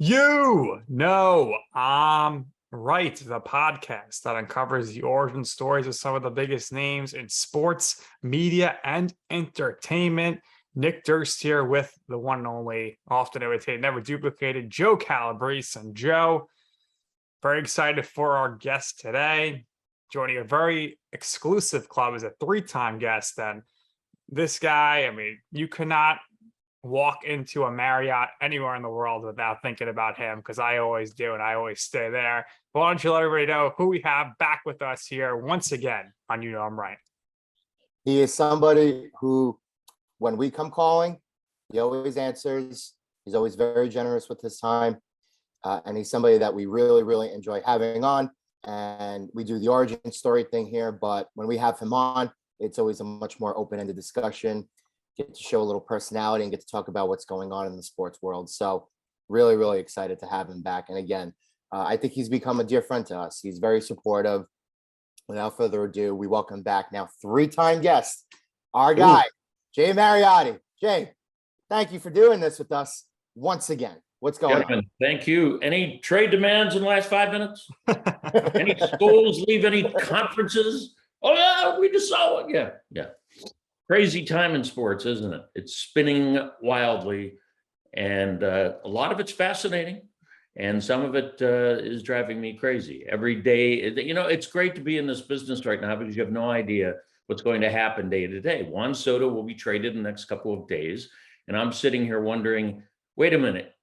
You know, right. The podcast that uncovers the origin stories of some of the biggest names in sports, media, and entertainment. Nick Durst here with the one and only, often imitated, never duplicated, Joe Calabrese. And Joe, very excited for our guest today. Joining a very exclusive club as a three-time guest. And this guy, you cannot walk into a Marriott anywhere in the world without thinking about him, because I always do, and I always stay there. But why don't you let everybody know who we have back with us here once again on You Know I'm Right. He is somebody who, when we come calling, he always answers. He's always very generous with his time. And he's somebody that we really, really enjoy having on. And we do the origin story thing here, but when we have him on, it's always a much more open-ended discussion. Get to show a little personality and get to talk about what's going on in the sports world. So really, really excited to have him back. And again, I think he's become a dear friend to us. He's very supportive. Without further ado, we welcome back now three-time guest, our guy, Jay Mariotti. Jay, thank you for doing this with us once again. What's going on? Thank you. Any trade demands in the last 5 minutes? Any schools leave any conferences? Oh, yeah, we just saw it. Yeah. Crazy time in sports, isn't it? It's spinning wildly, and a lot of it's fascinating, and some of it is driving me crazy. Every day, it's great to be in this business right now because you have no idea what's going to happen day to day. Juan Soto will be traded in the next couple of days, and I'm sitting here wondering, wait a minute,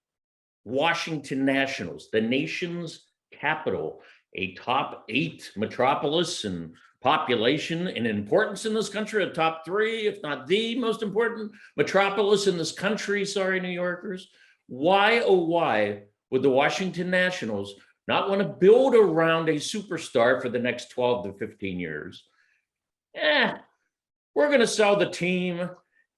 Washington Nationals, the nation's capital, a top 8 metropolis and population and importance in this country, a top 3, if not the most important metropolis in this country. Sorry, New Yorkers. Why, oh, why would the Washington Nationals not want to build around a superstar for the next 12 to 15 years? We're going to sell the team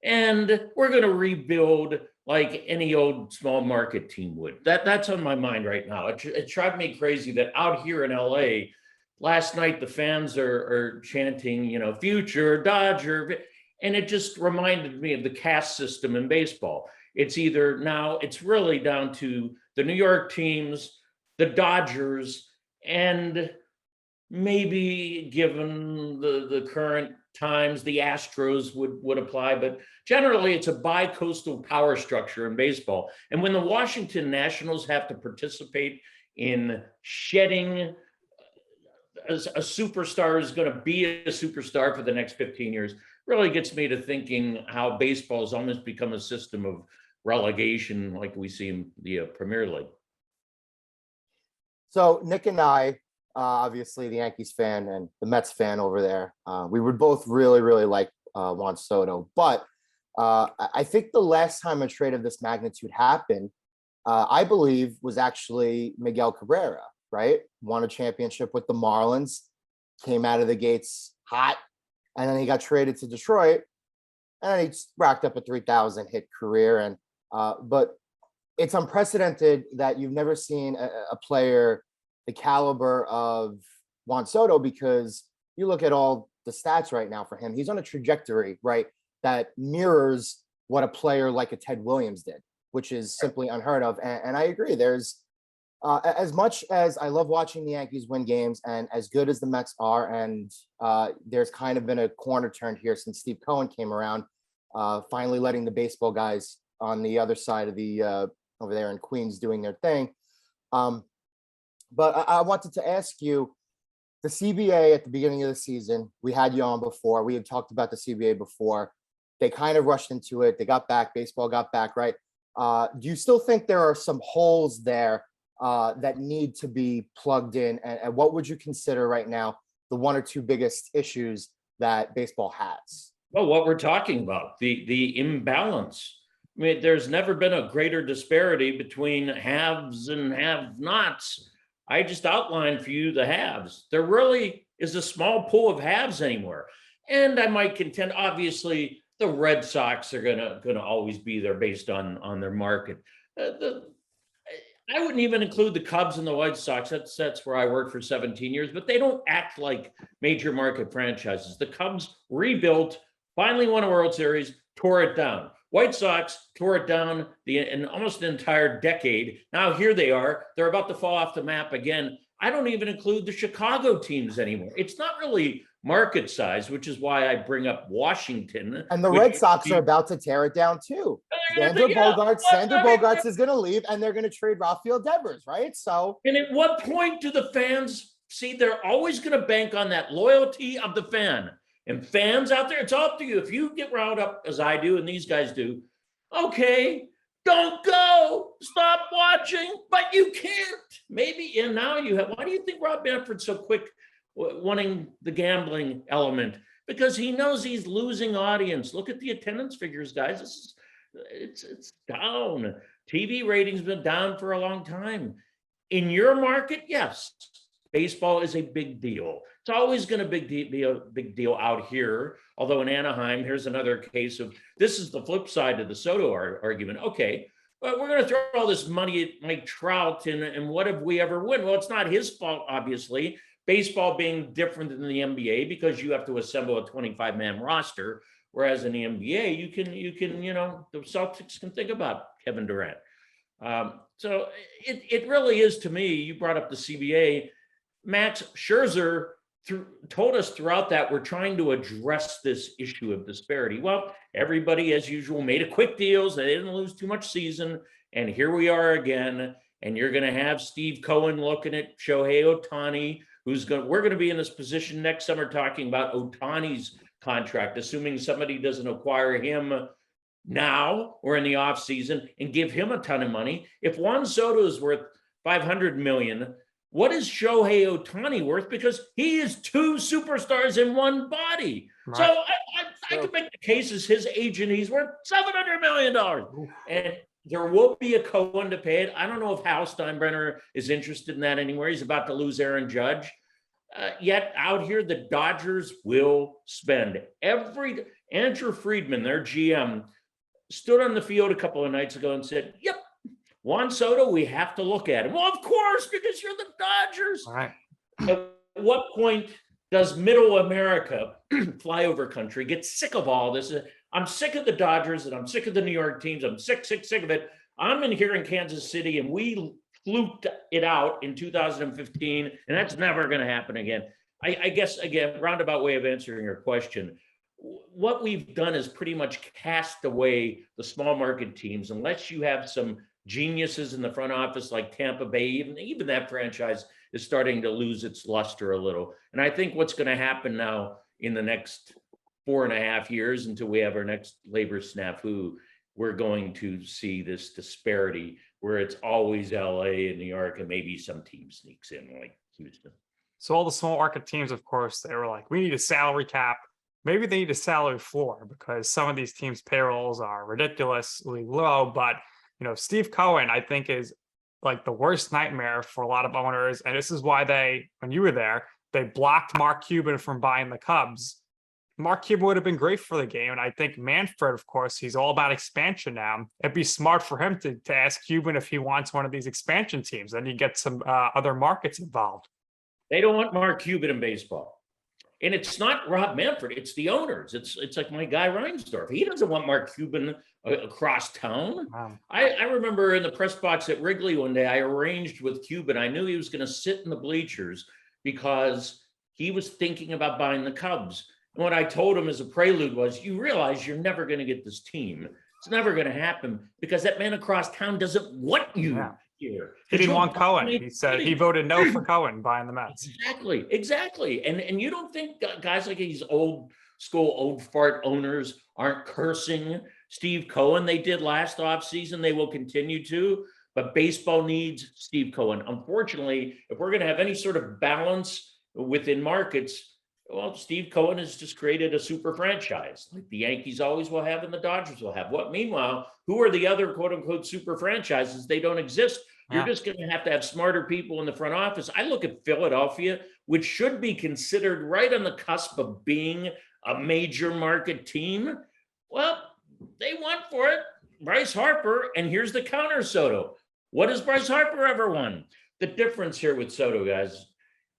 and we're going to rebuild like any old small market team would. That's on my mind right now. It drives me crazy that out here in LA, last night, the fans are chanting, future Dodger. And it just reminded me of the caste system in baseball. It's either now it's really down to the New York teams, the Dodgers, and maybe given the current times, the Astros would apply. But generally, it's a bi-coastal power structure in baseball. And when the Washington Nationals have to participate in shedding a superstar is going to be a superstar for the next 15 years, really gets me to thinking how baseball has almost become a system of relegation like we see in the Premier League. So Nick and I, obviously the Yankees fan and the Mets fan over there, we would both really, really like Juan Soto. But I think the last time a trade of this magnitude happened, I believe, was actually Miguel Cabrera. Right? Won a championship with the Marlins, came out of the gates hot, and then he got traded to Detroit, and then he racked up a 3,000 hit career. And but it's unprecedented that you've never seen a player the caliber of Juan Soto, because you look at all the stats right now for him, he's on a trajectory, right, that mirrors what a player like a Ted Williams did, which is simply unheard of. And I agree, there's as much as I love watching the Yankees win games and as good as the Mets are, and there's kind of been a corner turn here since Steve Cohen came around, finally letting the baseball guys on the other side of the over there in Queens doing their thing. But I wanted to ask you, the CBA at the beginning of the season, we had you on before. We had talked about the CBA before. They kind of rushed into it. They got back. Baseball got back, right? Do you still think there are some holes there that need to be plugged in, and what would you consider right now the 1 or 2 biggest issues that baseball has? Well, what we're talking about, the imbalance. There's never been a greater disparity between haves and have-nots. I just outlined for you the haves. There really is a small pool of haves anymore. And I might contend, obviously, the Red Sox are gonna always be there based on their market. I wouldn't even include the Cubs and the White Sox. That's where I worked for 17 years, but they don't act like major market franchises. The Cubs rebuilt, finally won a World Series, tore it down. White Sox tore it down in almost an entire decade. Now here they are. They're about to fall off the map again. I don't even include the Chicago teams anymore. It's not really market size, which is why I bring up Washington. And the Red Sox are about to tear it down too. Xander Bogaerts is going to leave, and they're going to trade Rafael Devers, right? So, and at what point do the fans see? They're always going to bank on that loyalty of the fan. And fans out there, it's up to you. If you get riled up as I do, and these guys do, okay, don't go. Stop watching. But you can't. Maybe, and now you have. Why do you think Rob Manfred's so quick wanting the gambling element? Because he knows he's losing audience. Look at the attendance figures, guys. It's down. TV ratings been down for a long time. In your market, yes, baseball is a big deal. It's always going to be a big deal out here. Although in Anaheim, here's another case of this is the flip side of the Soto argument. Okay, well, we're going to throw all this money at Mike Trout, and what have we ever won? Well, it's not his fault, obviously. Baseball being different than the NBA because you have to assemble a 25-man roster, whereas in the NBA, you can, the Celtics can think about Kevin Durant. So it really is, to me. You brought up the CBA. Max Scherzer told us throughout that we're trying to address this issue of disparity. Well, everybody, as usual, made a quick deals. They didn't lose too much season. And here we are again. And you're going to have Steve Cohen looking at Shohei Ohtani, we're going to be in this position next summer talking about Ohtani's contract, assuming somebody doesn't acquire him now or in the offseason and give him a ton of money. If Juan Soto is worth $500 million, what is Shohei Ohtani worth? Because he is two superstars in one body. Right. So I could make the case as his agent, he's worth $700 million. And there will be a Cohen to pay it. I don't know if Hal Steinbrenner is interested in that anymore. He's about to lose Aaron Judge. Yet out here, the Dodgers will spend. Andrew Friedman, their GM, stood on the field a couple of nights ago and said, yep, Juan Soto, we have to look at him. Well, of course, because you're the Dodgers. All right. At what point does middle America, flyover country, get sick of all this? I'm sick of the Dodgers and I'm sick of the New York teams. I'm sick of it. I'm in here in Kansas City and we fluked it out in 2015, and that's never going to happen again. I guess, again, roundabout way of answering your question. What we've done is pretty much cast away the small market teams, unless you have some geniuses in the front office like Tampa Bay. Even that franchise is starting to lose its luster a little. And I think what's going to happen now in the next 4.5 years until we have our next labor snafu, we're going to see this disparity where it's always LA and New York and maybe some team sneaks in like Houston. So all the small market teams, of course, they were like, we need a salary cap. Maybe they need a salary floor because some of these teams' payrolls are ridiculously low. But, Steve Cohen, I think, is like the worst nightmare for a lot of owners. And this is why when you were there, they blocked Mark Cuban from buying the Cubs. Mark Cuban would have been great for the game. And I think Manfred, of course, he's all about expansion now. It'd be smart for him to ask Cuban if he wants one of these expansion teams. Then you get some other markets involved. They don't want Mark Cuban in baseball. And it's not Rob Manfred, it's the owners. It's like my guy Reinsdorf. He doesn't want Mark Cuban across town. Wow. I remember in the press box at Wrigley one day, I arranged with Cuban. I knew he was going to sit in the bleachers because he was thinking about buying the Cubs. And what I told him as a prelude was, you realize you're never going to get this team. It's never going to happen because that man across town doesn't want you. Yeah. Here. He didn't want Cohen. He said he voted no for Cohen buying the Mets. Exactly. And you don't think guys like these old school, old fart owners aren't cursing Steve Cohen? They did last offseason. They will continue to. But baseball needs Steve Cohen. Unfortunately, if we're going to have any sort of balance within markets, well, Steve Cohen has just created a super franchise like the Yankees always will have and the Dodgers will have. Meanwhile, who are the other quote unquote super franchises? They don't exist. You're just going to have smarter people in the front office. I look at Philadelphia, which should be considered right on the cusp of being a major market team. Well, they want for it Bryce Harper, and here's the counter, Soto. What has Bryce Harper ever won? The difference here with Soto, guys,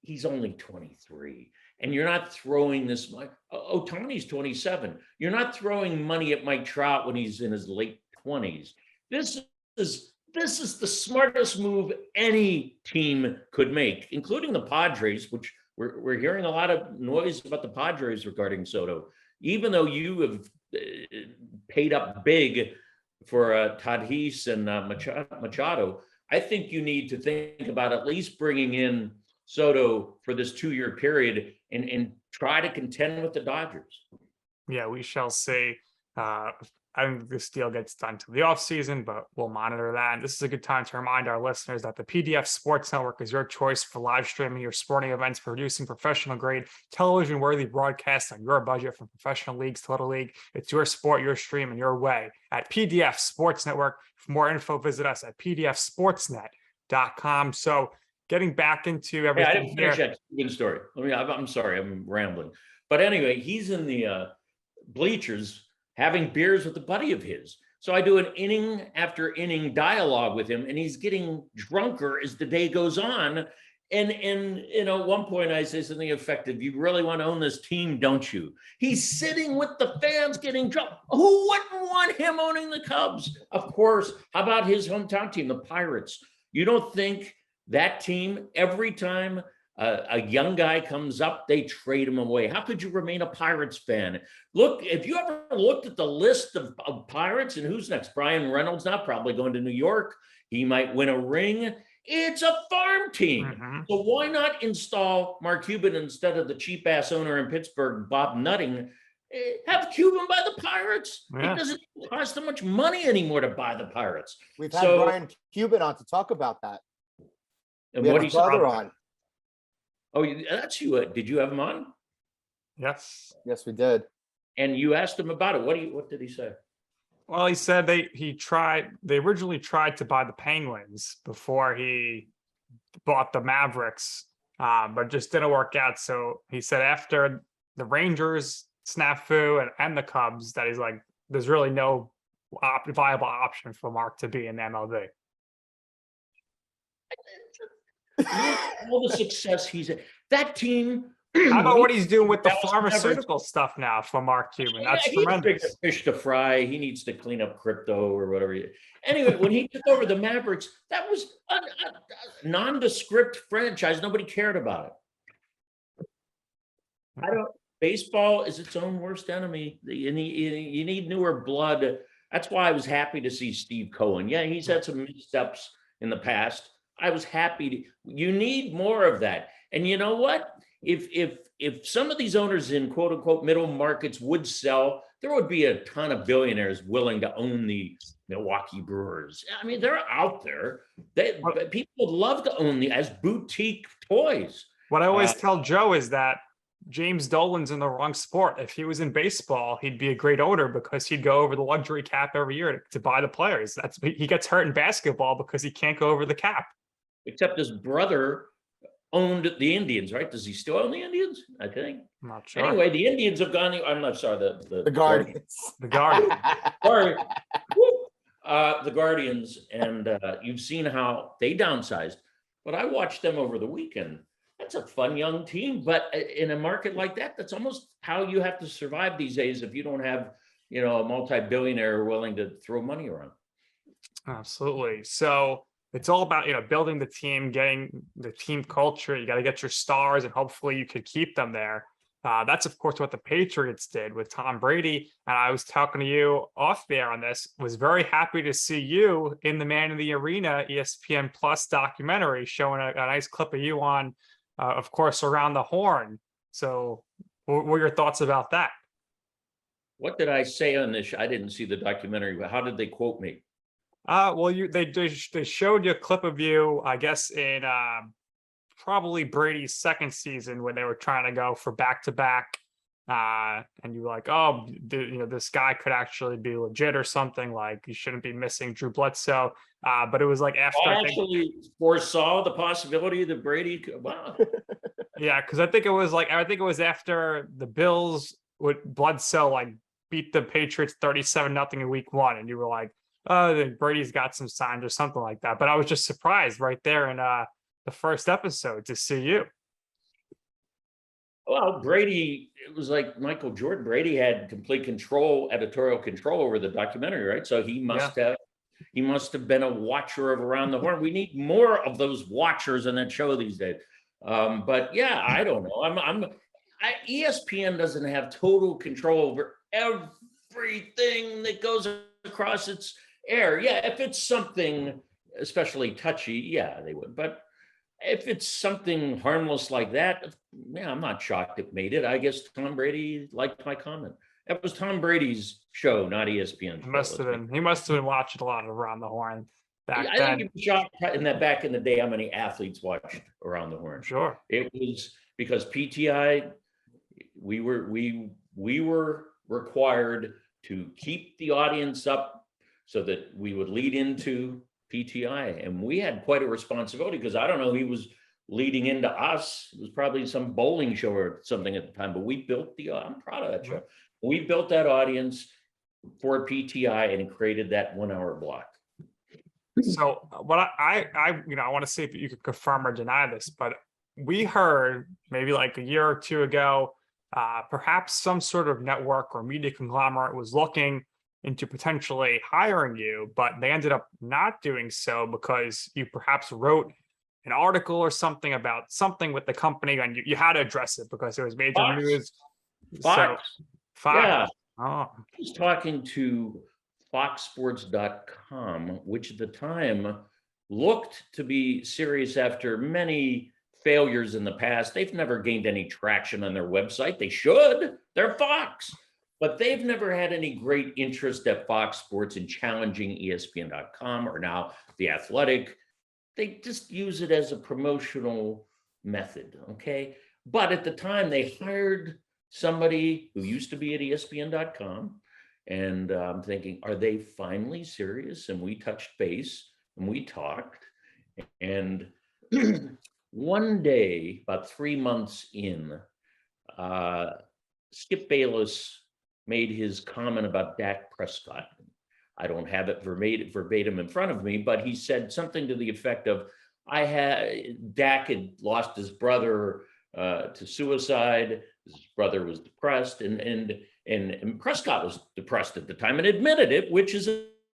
he's only 23. and you're not throwing this money. Ohtani's 27. You're not throwing money at Mike Trout when he's in his late 20s. This is the smartest move any team could make, including the Padres, which we're hearing a lot of noise about the Padres regarding Soto. Even though you have paid up big for Tatis and Machado, I think you need to think about at least bringing in Soto for this 2-year period and try to contend with the Dodgers. Yeah, we shall see. I think this deal gets done to the offseason, but we'll monitor that. And this is a good time to remind our listeners that the PDF Sports Network is your choice for live streaming your sporting events, producing professional grade, television worthy broadcasts on your budget, from professional leagues to little league. It's your sport, your stream, and your way at PDF Sports Network. For more info, visit us at pdfsportsnet.com. So getting back into everything. I didn't finish that good story. I'm sorry, I'm rambling. But anyway, he's in the bleachers having beers with a buddy of his. So I do an inning after inning dialogue with him, and he's getting drunker as the day goes on. And at one point I say something effective, "You really want to own this team, don't you?" He's sitting with the fans getting drunk. Who wouldn't want him owning the Cubs? Of course. How about his hometown team, the Pirates? You don't think that team, every time a young guy comes up, they trade him away? How could you remain a Pirates fan? Look, if you ever looked at the list of Pirates and who's next, Brian Reynolds now probably going to New York. He might win a ring. It's a farm team. Mm-hmm. So why not install Mark Cuban instead of the cheap ass owner in Pittsburgh, Bob Nutting? Have Cuban buy the Pirates. Yeah. It doesn't cost them much money anymore to buy the Pirates. We've had Brian Cuban on to talk about that. And we what had he his brother on. Oh, that's you. Did you have him on? Yes. Yes, we did. And you asked him about it. What did he say? Well, he said they originally tried to buy the Penguins before he bought the Mavericks, but just didn't work out. So he said after the Rangers snafu and the Cubs, that he's like, there's really no viable option for Mark to be in the MLB. All the success he's at. That team. How about what he's doing with the pharmaceutical stuff now for Mark Cuban? That's tremendous. He's a fish to fry. He needs to clean up crypto or whatever. Anyway, when he took over the Mavericks, that was a nondescript franchise. Nobody cared about it. Baseball is its own worst enemy. You need newer blood. That's why I was happy to see Steve Cohen. Yeah, he's had some missteps in the past. I was happy. You need more of that. And you know what? If some of these owners in quote unquote middle markets would sell, there would be a ton of billionaires willing to own the Milwaukee Brewers. I mean, they're out there. People would love to own as boutique toys. What I always tell Joe is that James Dolan's in the wrong sport. If he was in baseball, he'd be a great owner because he'd go over the luxury cap every year to buy the players. He gets hurt in basketball because he can't go over the cap. Except his brother owned the Indians, right? Does he still own the Indians? I think. I'm not sure. Anyway, the Indians have gone. I'm not sorry. The Guardians. The Guardians. Sorry. The Guardians, and you've seen how they downsized. But I watched them over the weekend. That's a fun young team, but in a market like that, that's almost how you have to survive these days if you don't have, a multi-billionaire willing to throw money around. Absolutely. So it's all about, building the team, getting the team culture. You got to get your stars, and hopefully you could keep them there. That's, of course, what the Patriots did with Tom Brady. And I was talking to you off there on this, was very happy to see you in the Man in the Arena ESPN Plus documentary, showing a nice clip of you on, of course, Around the Horn. So what were your thoughts about that? What did I say on this? I didn't see the documentary, but how did they quote me? Well, they showed you a clip of you, I guess, in probably Brady's second season when they were trying to go for back-to-back, and you were like, oh, this guy could actually be legit or something. Like, you shouldn't be missing Drew Bledsoe. But it was like after I actually foresaw the possibility that Brady could. Wow. Yeah, because I think it was after the Bills with Bledsoe beat the Patriots 37-0 in week 1, and you were like, oh, Brady's got some signs or something like that. But I was just surprised right there in the first episode to see you. Well, Brady, it was like Michael Jordan. Brady had complete control, editorial control over the documentary, right? So he must have been a watcher of Around the Horn. We need more of those watchers in that show these days. But yeah, I don't know. ESPN doesn't have total control over everything that goes across its air. Yeah, if it's something especially touchy, yeah, they would. But if it's something harmless like that, yeah, I'm not shocked it made it. I guess Tom Brady liked my comment. That was Tom Brady's show, not ESPN's He must have been. He must have been watching a lot of Around the Horn back I then. think he was shocked in that back in the day how many athletes watched Around the Horn. Sure. It was because PTI, we were required to keep the audience up so that we would lead into PTI, and we had quite a responsibility because I don't know, he was leading into us. It was probably some bowling show or something at the time, but we built I'm proud of that show. We built that audience for PTI and created that 1 hour block. So what I want to see if you could confirm or deny this, but we heard maybe like a year or two ago, perhaps some sort of network or media conglomerate was looking into potentially hiring you, but they ended up not doing so because you perhaps wrote an article or something about something with the company, and you had to address it because it was major Fox. news. Fox. So, Fox. Yeah. Oh. I was talking to foxsports.com, which at the time looked to be serious after many failures in the past. They've never gained any traction on their website. They should. They're Fox. But they've never had any great interest at Fox Sports in challenging ESPN.com or now The Athletic. They just use it as a promotional method, okay? But at the time, they hired somebody who used to be at ESPN.com. And I'm thinking, are they finally serious? And we touched base and we talked. And one day, about 3 months in, Skip Bayless made his comment about Dak Prescott. I don't have it verbatim in front of me, but he said something to the effect of, Dak had lost his brother to suicide. His brother was depressed, and Prescott was depressed at the time and admitted it, which is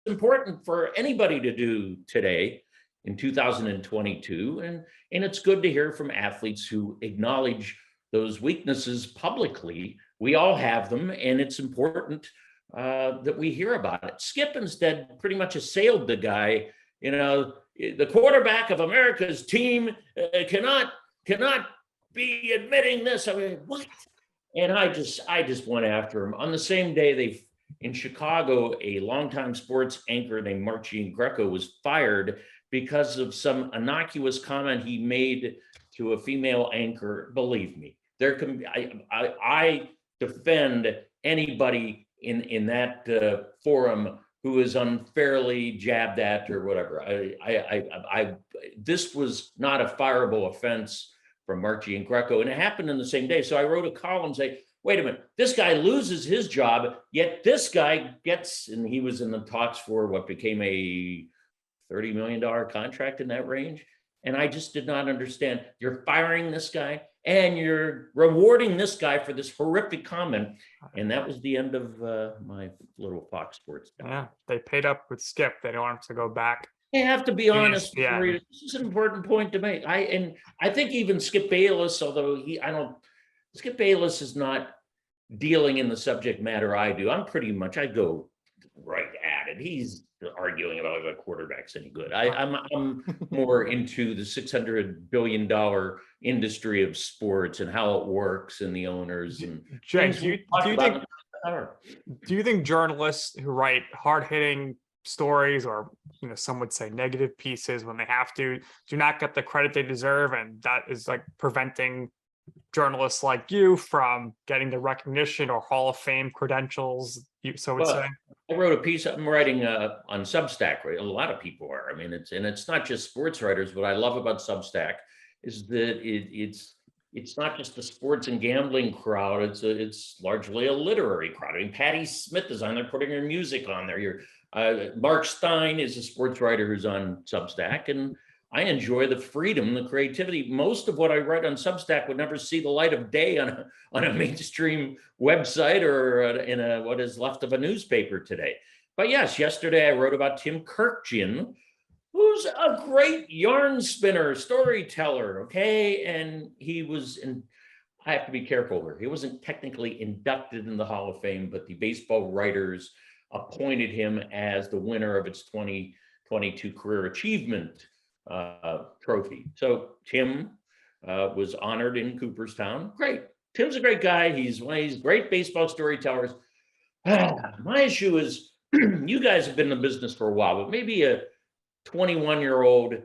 important for anybody to do today in 2022. And it's good to hear from athletes who acknowledge those weaknesses publicly. We all have them, and it's important that we hear about it. Skip instead pretty much assailed the guy. The quarterback of America's team cannot be admitting this. I mean, what? And I just went after him. On the same day, in Chicago, a longtime sports anchor named Mark Greco was fired because of some innocuous comment he made to a female anchor. Believe me, I defend anybody in that forum who is unfairly jabbed at or whatever. This was not a fireable offense from Marchie and Greco, and it happened in the same day. So I wrote a column saying, wait a minute, this guy loses his job, yet this guy gets, and he was in the talks for what became a $30 million contract in that range. And I just did not understand. You're firing this guy and you're rewarding this guy for this horrific comment. And that was the end of my little Fox Sports. Yeah, they paid up with Skip. They don't want him to go back. They have to be honest. Yeah. This is an important point to make. I think even Skip Bayless, although Skip Bayless is not dealing in the subject matter I do. I go right at it. He's arguing about whether the quarterback's any good. I'm more into the $600 billion industry of sports and how it works and the owners and James. Do you think journalists who write hard-hitting stories, or some would say negative pieces when they have to, do not get the credit they deserve, and that is like preventing journalists like you from getting the recognition or Hall of Fame credentials? So would say. I wrote a piece I'm writing on Substack. Right? A lot of people are. I mean, it's not just sports writers. What I love about Substack is that it's not just the sports and gambling crowd. It's largely a literary crowd. I mean, Patti Smith is on there putting her music on there. Mark Stein is a sports writer who's on Substack, and I enjoy the freedom, the creativity. Most of what I write on Substack would never see the light of day on a mainstream website or in what is left of a newspaper today. But yes, yesterday I wrote about Tim Kurkjian, who's a great yarn spinner, storyteller, okay? And he was in, I have to be careful here. He wasn't technically inducted in the Hall of Fame, but the baseball writers appointed him as the winner of its 2022 Career Achievement trophy. So Tim was honored in Cooperstown. Great. Tim's a great guy. He's one of these great baseball storytellers. My issue is you guys have been in the business for a while, but maybe a 21-year-old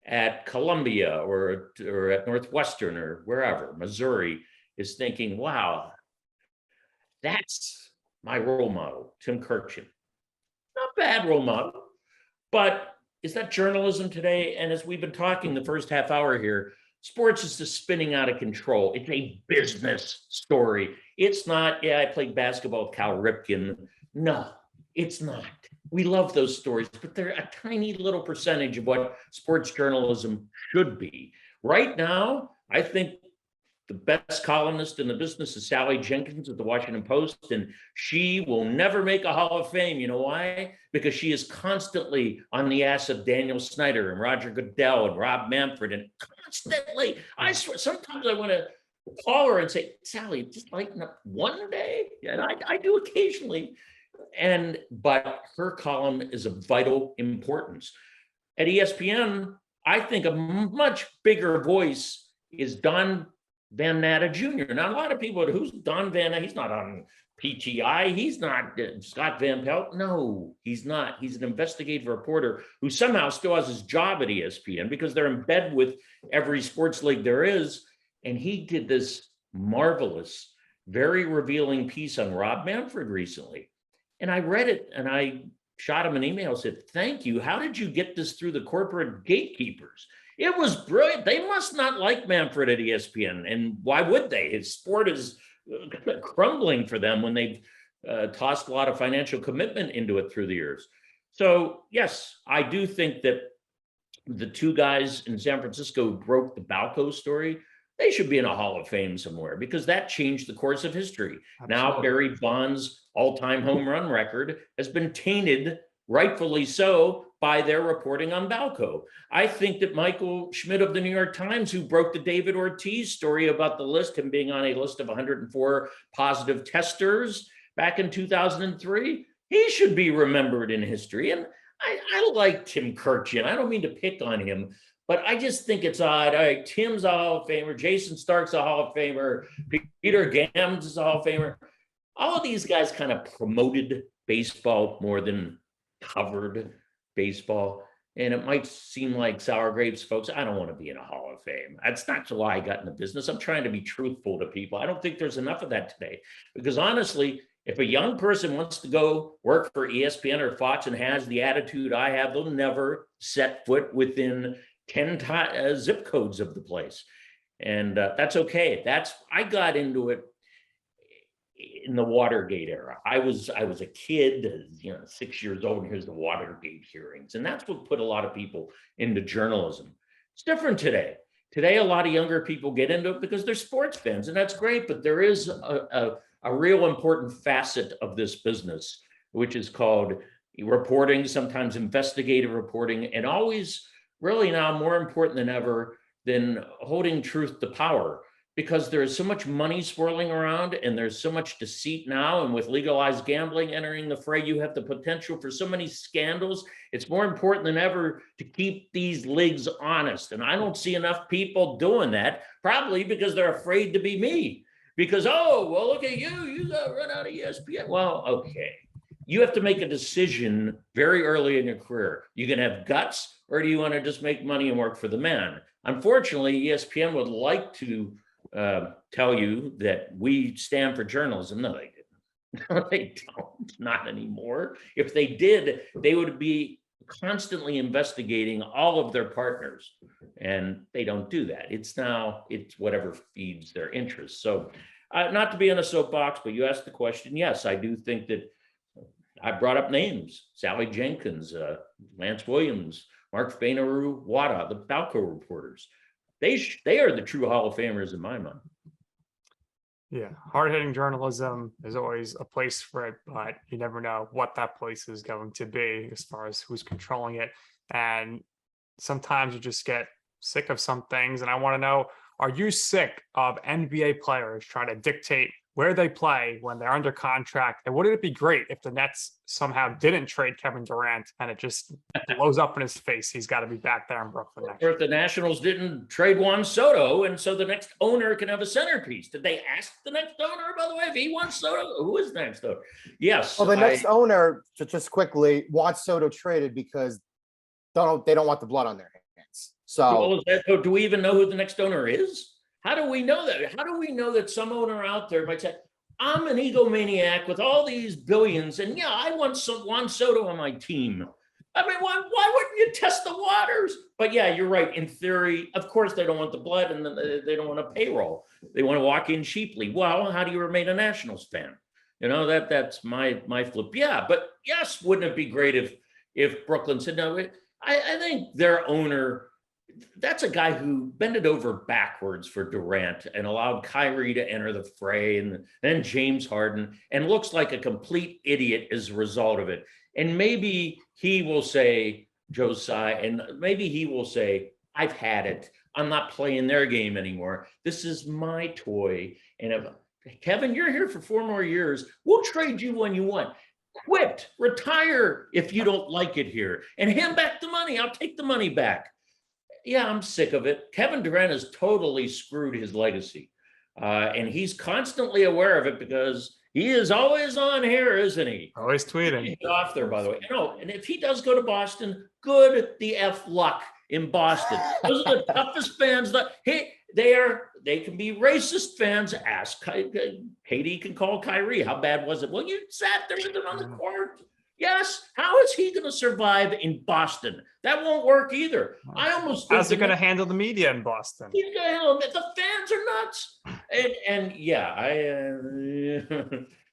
at Columbia or at Northwestern or wherever, Missouri, is thinking, wow, that's my role model, Tim Kurkjian. Not bad role model, but is that journalism today? And as we've been talking the first half hour here, sports is just spinning out of control. It's a business story. It's not, yeah, I played basketball with Cal Ripken. No, it's not. We love those stories, but they're a tiny little percentage of what sports journalism should be. Right now, I think the best columnist in the business is Sally Jenkins at the Washington Post, and she will never make a Hall of Fame. You know why? Because she is constantly on the ass of Daniel Snyder and Roger Goodell and Rob Manfred, and constantly, I swear, sometimes I want to call her and say, Sally, just lighten up one day. And I do occasionally. But her column is of vital importance. At ESPN, I think a much bigger voice is Don Van Natta Jr. Now, a lot of people, who's Don Van Natta? He's not on PTI. He's not Scott Van Pelt. No, he's not. He's an investigative reporter who somehow still has his job at ESPN because they're in bed with every sports league there is. And he did this marvelous, very revealing piece on Rob Manfred recently. And I read it and I shot him an email, said, thank you. How did you get this through the corporate gatekeepers? It was brilliant. They must not like Manfred at ESPN. And why would they? His sport is crumbling for them when they've tossed a lot of financial commitment into it through the years. So yes, I do think that the two guys in San Francisco who broke the Balco story, they should be in a Hall of Fame somewhere because that changed the course of history. Absolutely. Now Barry Bonds' all-time home run record has been tainted, rightfully so, by their reporting on Balco. I think that Michael Schmidt of the New York Times, who broke the David Ortiz story about the list, him being on a list of 104 positive testers back in 2003, he should be remembered in history. And I like Tim Kurkjian. I don't mean to pick on him, but I just think it's odd. All right, Tim's a Hall of Famer. Jason Stark's a Hall of Famer. Peter Gams is a Hall of Famer. All of these guys kind of promoted baseball more than covered baseball. And it might seem like sour grapes, folks. I don't want to be in a Hall of Fame. That's not why I got in the business. I'm trying to be truthful to people. I don't think there's enough of that today. Because honestly, if a young person wants to go work for ESPN or Fox and has the attitude I have, they'll never set foot within 10 zip codes of the place. And that's okay. I got into it in the Watergate era. I was a kid, 6 years old, and here's the Watergate hearings. And that's what put a lot of people into journalism. It's different today. Today, a lot of younger people get into it because they're sports fans, and that's great. But there is a real important facet of this business, which is called reporting, sometimes investigative reporting, and always really now more important than ever than holding truth to power, because there is so much money swirling around and there's so much deceit now. And with legalized gambling entering the fray, you have the potential for so many scandals. It's more important than ever to keep these leagues honest. And I don't see enough people doing that, probably because they're afraid to be me. Because, oh, well, look at you got run out of ESPN. Well, okay. You have to make a decision very early in your career. You can have guts, or do you want to just make money and work for the man? Unfortunately, ESPN would like to tell you that we stand for journalism. No, they didn't. No, they don't. Not anymore. If they did, they would be constantly investigating all of their partners, and they don't do that. It's whatever feeds their interests. So not to be on a soapbox, but you asked the question. Yes, I do think that I brought up names: Sally Jenkins, Lance Williams, Mark Fainaru, Wada, the Balco reporters. They are the true Hall of Famers in my mind. Yeah, hard-hitting journalism is always a place for it, but you never know what that place is going to be as far as who's controlling it. And sometimes you just get sick of some things. And I want to know, are you sick of NBA players trying to dictate where they play when they're under contract? And wouldn't it be great if the Nets somehow didn't trade Kevin Durant and it just blows up in his face? He's got to be back there in Brooklyn next Or year. if the Nationals didn't trade Juan Soto, and so the next owner can have a centerpiece. Did they ask the next owner, by the way, if he wants Soto? Who is the next owner? Yes. Well, the next owner, just quickly, wants Soto traded because they don't want the blood on their hands. So, do we even know who the next owner is? How do we know that? How do we know that some owner out there might say, I'm an egomaniac with all these billions, and yeah, I want Juan Soto on my team. I mean, why wouldn't you test the waters? But yeah, you're right. In theory, of course, they don't want the blood, and they don't want a payroll. They want to walk in cheaply. Well, how do you remain a Nationals fan? You know, that's my flip. Yeah, but yes, wouldn't it be great if Brooklyn said no? I think their owner, that's a guy who bended over backwards for Durant and allowed Kyrie to enter the fray, and then James Harden, and looks like a complete idiot as a result of it. And maybe he will say, Josiah, and maybe he will say, I've had it. I'm not playing their game anymore. This is my toy. And if Kevin, you're here for 4 more years, we'll trade you when you want. Quit, retire if you don't like it here, and hand back the money. I'll take the money back. Yeah, I'm sick of it. Kevin Durant has totally screwed his legacy. And he's constantly aware of it because he is always on here, isn't he? Always tweeting. He's off there, by the way. No, and if he does go to Boston, good the F luck in Boston. Those are the toughest fans. They can be racist fans. Ask Katie can call Kyrie. How bad was it? Well, you sat there with him on the court. Yes. How is he going to survive in Boston? That won't work either. I almost How's he going to handle the media in Boston? He's going to handle it. The fans are nuts. And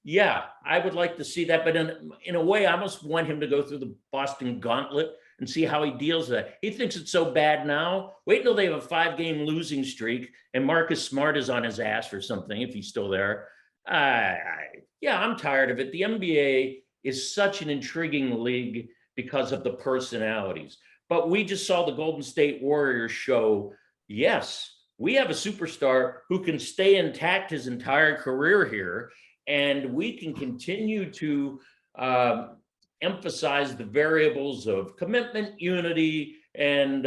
yeah, I would like to see that. But in a way, I almost want him to go through the Boston gauntlet and see how he deals with that. He thinks it's so bad now. Wait until they have a 5-game losing streak and Marcus Smart is on his ass or something, if he's still there. Yeah, I'm tired of it. The NBA is such an intriguing league because of the personalities. But we just saw the Golden State Warriors show, yes, we have a superstar who can stay intact his entire career here, and we can continue to emphasize the variables of commitment, unity, and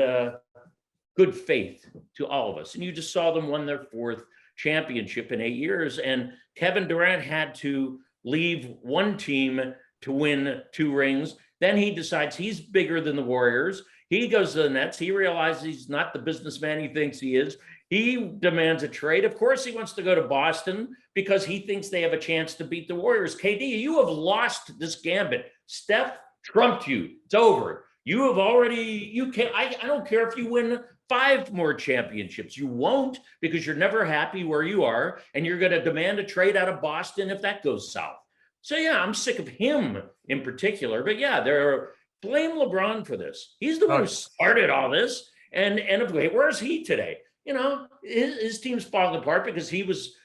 good faith to all of us. And you just saw them win their 4th championship in 8 years. And Kevin Durant had to leave one team to win 2 rings. Then he decides he's bigger than the Warriors. He goes to the Nets. He realizes he's not the businessman he thinks he is. He demands a trade. Of course, he wants to go to Boston because he thinks they have a chance to beat the Warriors. KD, you have lost this gambit. Steph trumped you. It's over. You have already, you can't, I don't care if you win 5 more championships. You won't, because you're never happy where you are, and you're going to demand a trade out of Boston if that goes south. So yeah, I'm sick of him in particular. But yeah, blame LeBron for this. He's the one who started all this. And where's he today? You know, his team's falling apart because he was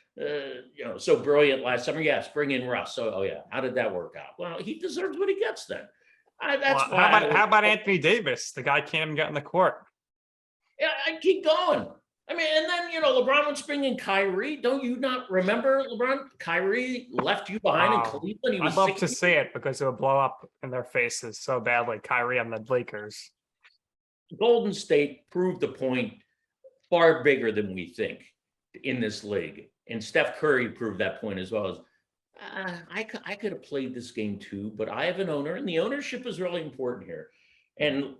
so brilliant last summer. Yes, bring in Russ. So, oh yeah, how did that work out? Well, he deserves what he gets then. How about Anthony Davis? The guy can't even get in the court. Yeah, I keep going. I mean, and then, LeBron wants to bring in Kyrie. Don't you not remember, LeBron? Kyrie left you behind in Cleveland. I'd love to see it because it would blow up in their faces so badly. Kyrie on the Lakers. Golden State proved the point far bigger than we think in this league. And Steph Curry proved that point as well. As I could have played this game too, but I have an owner, and the ownership is really important here. And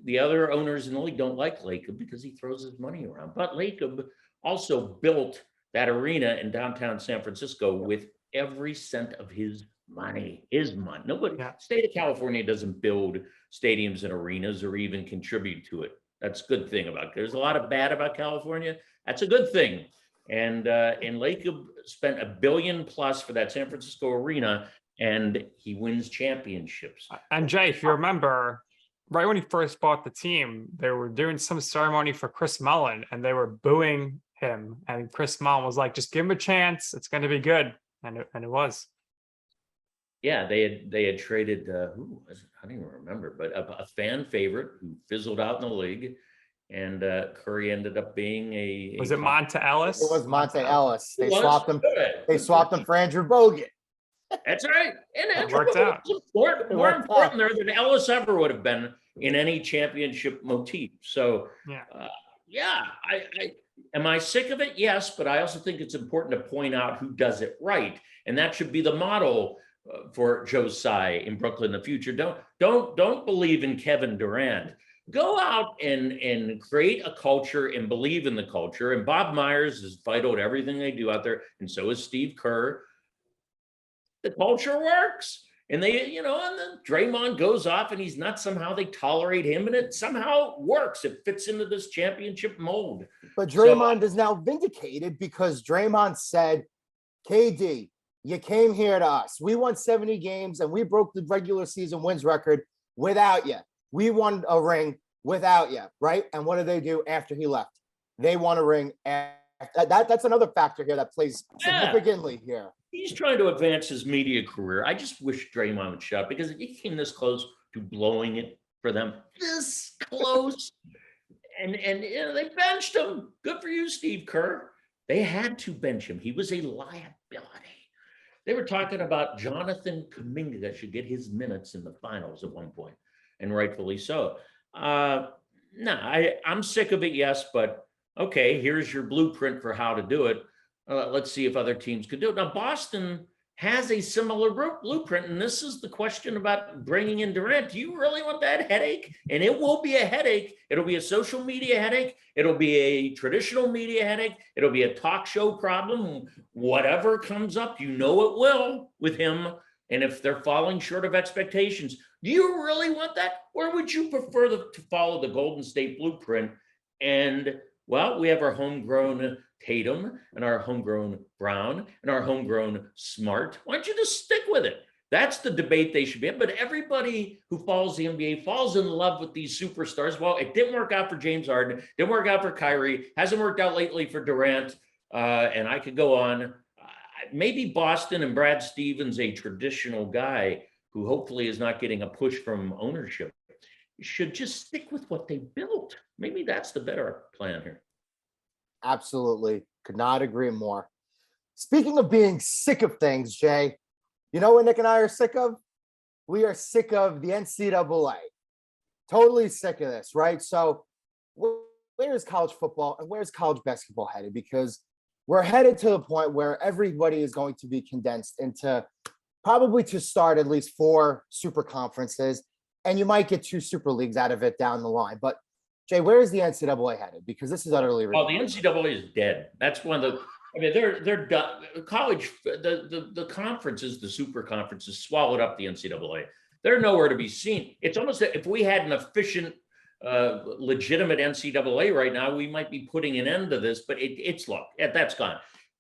the other owners in the league don't like Lacob because he throws his money around. But Lacob also built that arena in downtown San Francisco with every cent of his money. State of California doesn't build stadiums and arenas or even contribute to it. That's a good thing about it. There's a lot of bad about California. That's a good thing. And Lacob spent $1 billion plus for that San Francisco arena, and he wins championships. And Jay, if you remember, right when he first bought the team, they were doing some ceremony for Chris Mullin and they were booing him. And Chris Mullin was like, just give him a chance. It's going to be good. And it was. Yeah, they had traded, who was it? I don't even remember, but a fan favorite who fizzled out in the league. And Curry ended up being Was it Monte Ellis? It was Monte Ellis. They was? swapped him. Good. They swapped him for Andrew Bogut. That's right. And It Andrew worked Bogut out. was It more worked important out. there than Ellis ever would have been in any championship motif. So, Yeah. am I sick of it? Yes, but I also think it's important to point out who does it right, and that should be the model for Joe Tsai in Brooklyn in the future. Don't believe in Kevin Durant. Go out and create a culture and believe in the culture. And Bob Myers is vital to everything they do out there, and so is Steve Kerr. The culture works. And they, and then Draymond goes off and he's nuts. Somehow they tolerate him and it somehow works. It fits into this championship mold. But Draymond is now vindicated because Draymond said, KD, you came here to us. We won 70 games and we broke the regular season wins record without you. We won a ring without you, right? And what did they do after he left? They won a ring. That's another factor here that plays significantly here. He's trying to advance his media career. I just wish Draymond would shut up because he came this close to blowing it for them. This close. and they benched him. Good for you, Steve Kerr. They had to bench him. He was a liability. They were talking about Jonathan Kuminga should get his minutes in the finals at one point, and rightfully so. I'm sick of it, yes, but okay, here's your blueprint for how to do it. Let's see if other teams could do it. Now, Boston has a similar blueprint, and this is the question about bringing in Durant. Do you really want that headache? And it will be a headache. It'll be a social media headache. It'll be a traditional media headache. It'll be a talk show problem. Whatever comes up, it will with him. And if they're falling short of expectations, do you really want that? Or would you prefer to follow the Golden State blueprint? And, well, we have our homegrown Tatum and our homegrown Brown and our homegrown Smart. Why don't you just stick with it? That's the debate they should be in. But everybody who follows the NBA falls in love with these superstars. Well, it didn't work out for James Harden, didn't work out for Kyrie, hasn't worked out lately for Durant, and I could go on. Maybe Boston and Brad Stevens, a traditional guy who hopefully is not getting a push from ownership, should just stick with what they built. Maybe that's the better plan here. Absolutely. Could not agree more. Speaking of being sick of things, Jay, you know what Nick and I are sick of? We are sick of the NCAA. Totally sick of this, right? So where's college football and where's college basketball headed? Because we're headed to the point where everybody is going to be condensed into probably to start at least 4 super conferences, and you might get 2 super leagues out of it down the line. But Jay, where is the NCAA headed? Because this is utterly ridiculous. The NCAA is dead. That's one of the. I mean, they're done. College, the conferences, the super conferences, swallowed up the NCAA. They're nowhere to be seen. It's almost if we had an efficient, legitimate NCAA right now, we might be putting an end to this. But it's look, that's gone.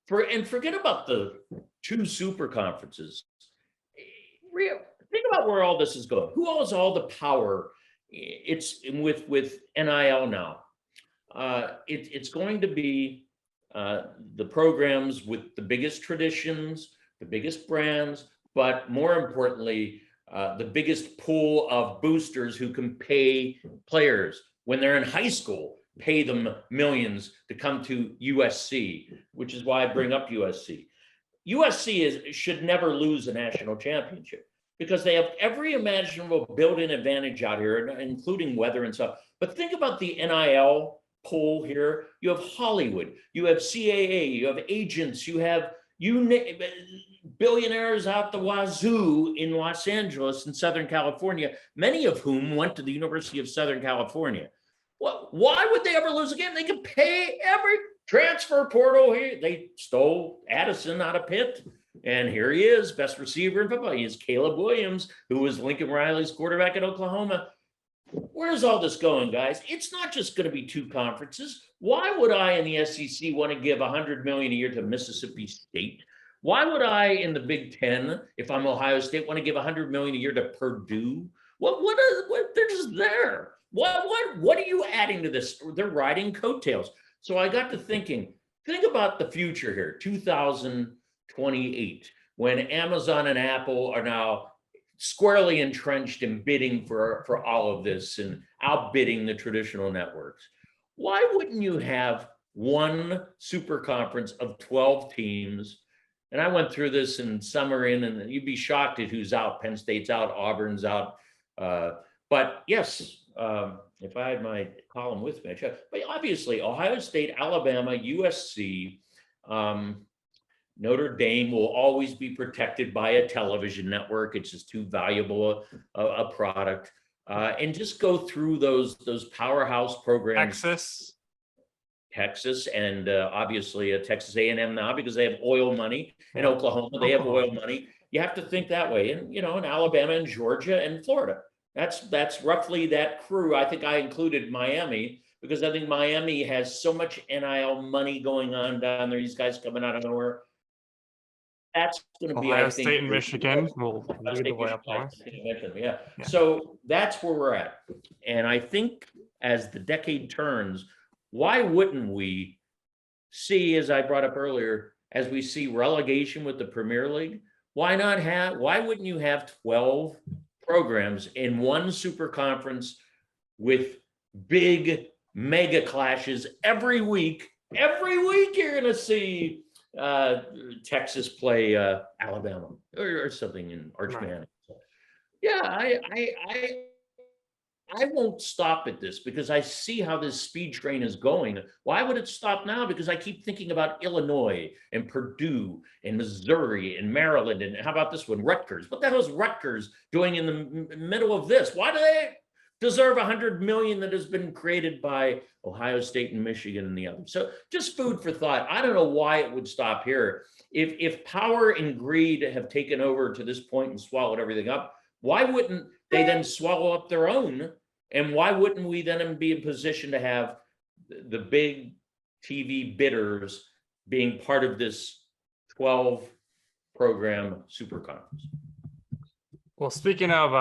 Forget about the 2 super conferences. Think about where all this is going. Who owns all the power? It's with NIL now. It's going to be the programs with the biggest traditions, the biggest brands, but more importantly, the biggest pool of boosters who can pay players when they're in high school, pay them millions to come to USC, which is why I bring up USC. USC should never lose a national championship, because they have every imaginable built-in advantage out here, including weather and stuff. But think about the NIL pool here. You have Hollywood, you have CAA, you have agents, you have billionaires out the wazoo in Los Angeles and Southern California, many of whom went to the University of Southern California. Why would they ever lose a game? They could pay every transfer portal here. They stole Addison out of Pitt. And here he is, best receiver in football. He is Caleb Williams, who was Lincoln Riley's quarterback at Oklahoma. Where's all this going, guys? It's not just going to be 2 conferences. Why would I in the SEC want to give $100 million a year to Mississippi State? Why would I in the Big Ten, if I'm Ohio State, want to give $100 million a year to Purdue? What they're just there. What are you adding to this? They're riding coattails. So I got to thinking, think about the future here, 2028, when Amazon and Apple are now squarely entrenched in bidding for all of this and outbidding the traditional networks. Why wouldn't you have one super conference of 12 teams? And I went through this in summary, and you'd be shocked at who's out. Penn State's out, Auburn's out. But yes, if I had my column with me, but obviously Ohio State, Alabama, USC, Notre Dame will always be protected by a television network. It's just too valuable a product. And just go through those powerhouse programs. Texas, and obviously Texas A&M now, because they have oil money. In Oklahoma, they have oil money. You have to think that way. And in Alabama and Georgia and Florida, that's roughly that crew. I think I included Miami, because I think Miami has so much NIL money going on down there. These guys coming out of nowhere. That's going to be, Ohio I think, State and Michigan will lead the way up north. Yeah. So that's where we're at. And I think as the decade turns, why wouldn't we see, as I brought up earlier, as we see relegation with the Premier League, why wouldn't you have 12 programs in one super conference with big mega clashes every week? Every week you're going to see Texas play Alabama or something in Arch Manning. Yeah, I won't stop at this, because I see how this speed train is going. Why would it stop now? Because I keep thinking about Illinois and Purdue and Missouri and Maryland. And how about this one, Rutgers? What the hell is Rutgers doing in the middle of this? Why do they deserve $100 million that has been created by Ohio State and Michigan and the others? So just food for thought. I don't know why it would stop here. If power and greed have taken over to this point and swallowed everything up, why wouldn't they then swallow up their own? And why wouldn't we then be in position to have the big TV bidders being part of this 12 program super conference? Well, speaking of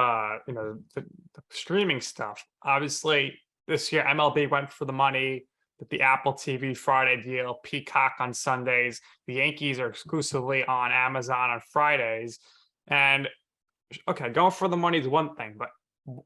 the streaming stuff, obviously this year MLB went for the money with the Apple TV Friday deal, Peacock on Sundays. The Yankees are exclusively on Amazon on Fridays. And okay, going for the money is one thing, but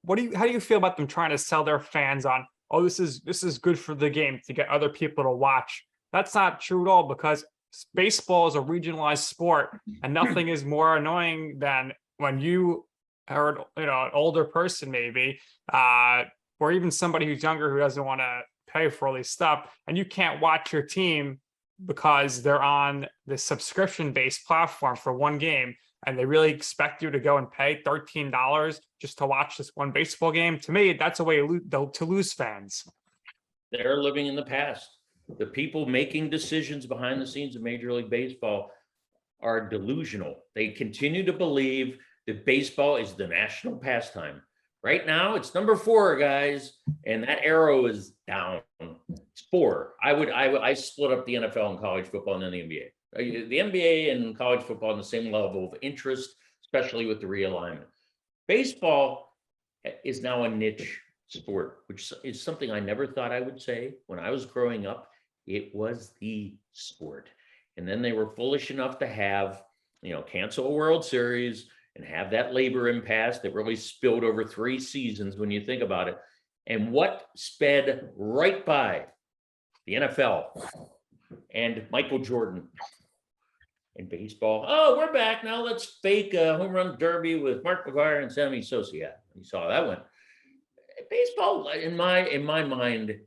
how do you feel about them trying to sell their fans on, oh, this is good for the game to get other people to watch? That's not true at all, because baseball is a regionalized sport, and nothing is more annoying than when you are an older person maybe, or even somebody who's younger who doesn't want to pay for all this stuff, and you can't watch your team because they're on the subscription-based platform for one game, and they really expect you to go and pay $13 just to watch this one baseball game. To me, that's a way to lose fans. They're living in the past. The people making decisions behind the scenes of Major League Baseball are delusional. They continue to believe that baseball is the national pastime. Right now, it's number 4, guys, and that arrow is down. It's 4. I split up the NFL and college football and then the NBA. The NBA and college football on the same level of interest, especially with the realignment. Baseball is now a niche sport, which is something I never thought I would say. When I was growing up, it was the sport. And then they were foolish enough to have, cancel a World Series and have that labor impasse that really spilled over 3 seasons when you think about it. And what sped right by the NFL and Michael Jordan and baseball? Oh, we're back now. Let's fake a home run derby with Mark McGwire and Sammy Sosa. Yeah, you saw that one. Baseball, in my mind,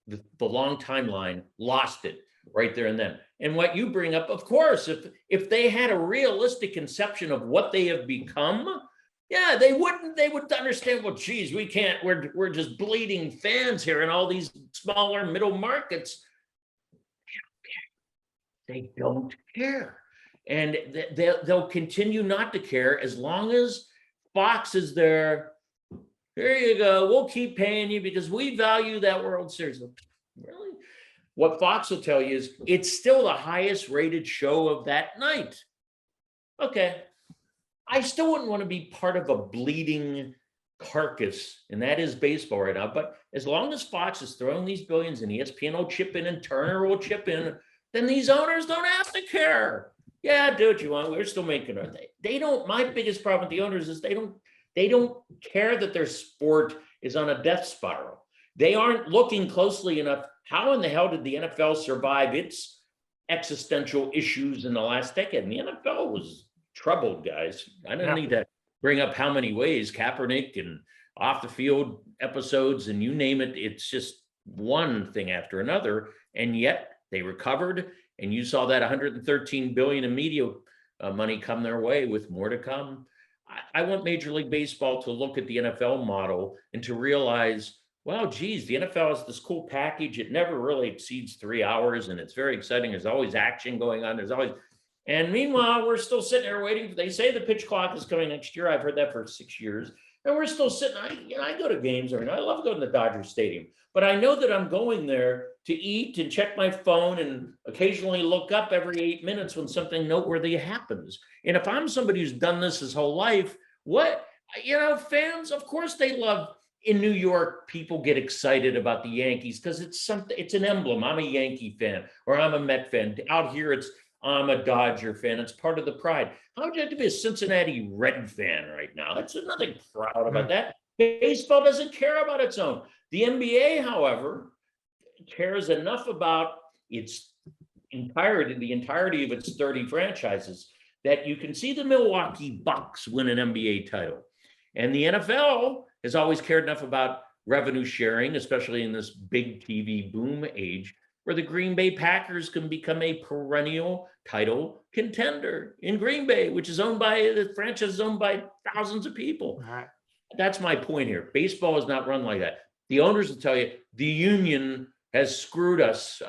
the long timeline lost it right there and then. And what you bring up, of course, if they had a realistic conception of what they have become, yeah, they would understand, well, geez, we can't, we're just bleeding fans here in all these smaller middle markets. They don't care. And they'll continue not to care as long as Fox is there. Here you go. We'll keep paying you because we value that World Series. Really? What Fox will tell you is it's still the highest rated show of that night. Okay. I still wouldn't want to be part of a bleeding carcass, and that is baseball right now. But as long as Fox is throwing these billions and ESPN will chip in and Turner will chip in, then these owners don't have to care. Yeah, do what you want. We're still making it. They don't. My biggest problem with the owners is they don't care that their sport is on a death spiral. They aren't looking closely enough. How in the hell did the NFL survive its existential issues in the last decade? And the NFL was troubled, guys. I don't need to bring up how many ways Kaepernick and off the field episodes and you name it. It's just one thing after another. And yet they recovered. And you saw that 113 billion in media money come their way, with more to come. I want Major League Baseball to look at the NFL model and to realize, well, geez, the NFL is this cool package. It never really exceeds 3 hours, and it's very exciting. There's always action going on. And meanwhile, we're still sitting there waiting. They say the pitch clock is coming next year. I've heard that for 6 years. And we're still sitting. I go to games. I love going to the Dodger Stadium. But I know that I'm going there to eat and check my phone and occasionally look up every 8 minutes when something noteworthy happens. And if I'm somebody who's done this his whole life, fans, of course they love. In New York, people get excited about the Yankees because it's an emblem. I'm a Yankee fan, or I'm a Met fan. Out here, I'm a Dodger fan. It's part of the pride. How would you have to be a Cincinnati Red fan right now? There's nothing proud about that. Baseball doesn't care about its own. The NBA, however, cares enough about the entirety of its 30 franchises, that you can see the Milwaukee Bucks win an NBA title. And the NFL has always cared enough about revenue sharing, especially in this big TV boom age, where the Green Bay Packers can become a perennial title contender in Green Bay, which is the franchise is owned by thousands of people. Right. That's my point here. Baseball is not run like that. The owners will tell you the union has screwed us.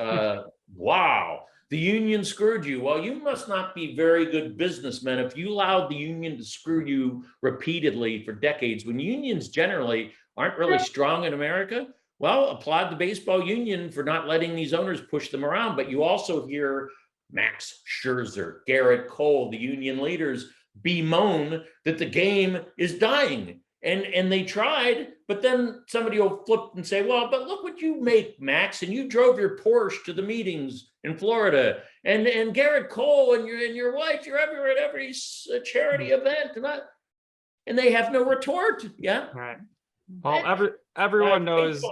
Wow. The union screwed you. Well, you must not be very good businessmen if you allowed the union to screw you repeatedly for decades, when unions generally aren't really strong in America. Well, applaud the baseball union for not letting these owners push them around. But you also hear Max Scherzer, Garrett Cole, the union leaders bemoan that the game is dying. And they tried, but then somebody will flip and say, well, but look what you make, Max, and you drove your Porsche to the meetings in Florida, and Garrett Cole and your wife, you're everywhere at every charity event, and they have no retort. Yeah. Right. Well, everyone knows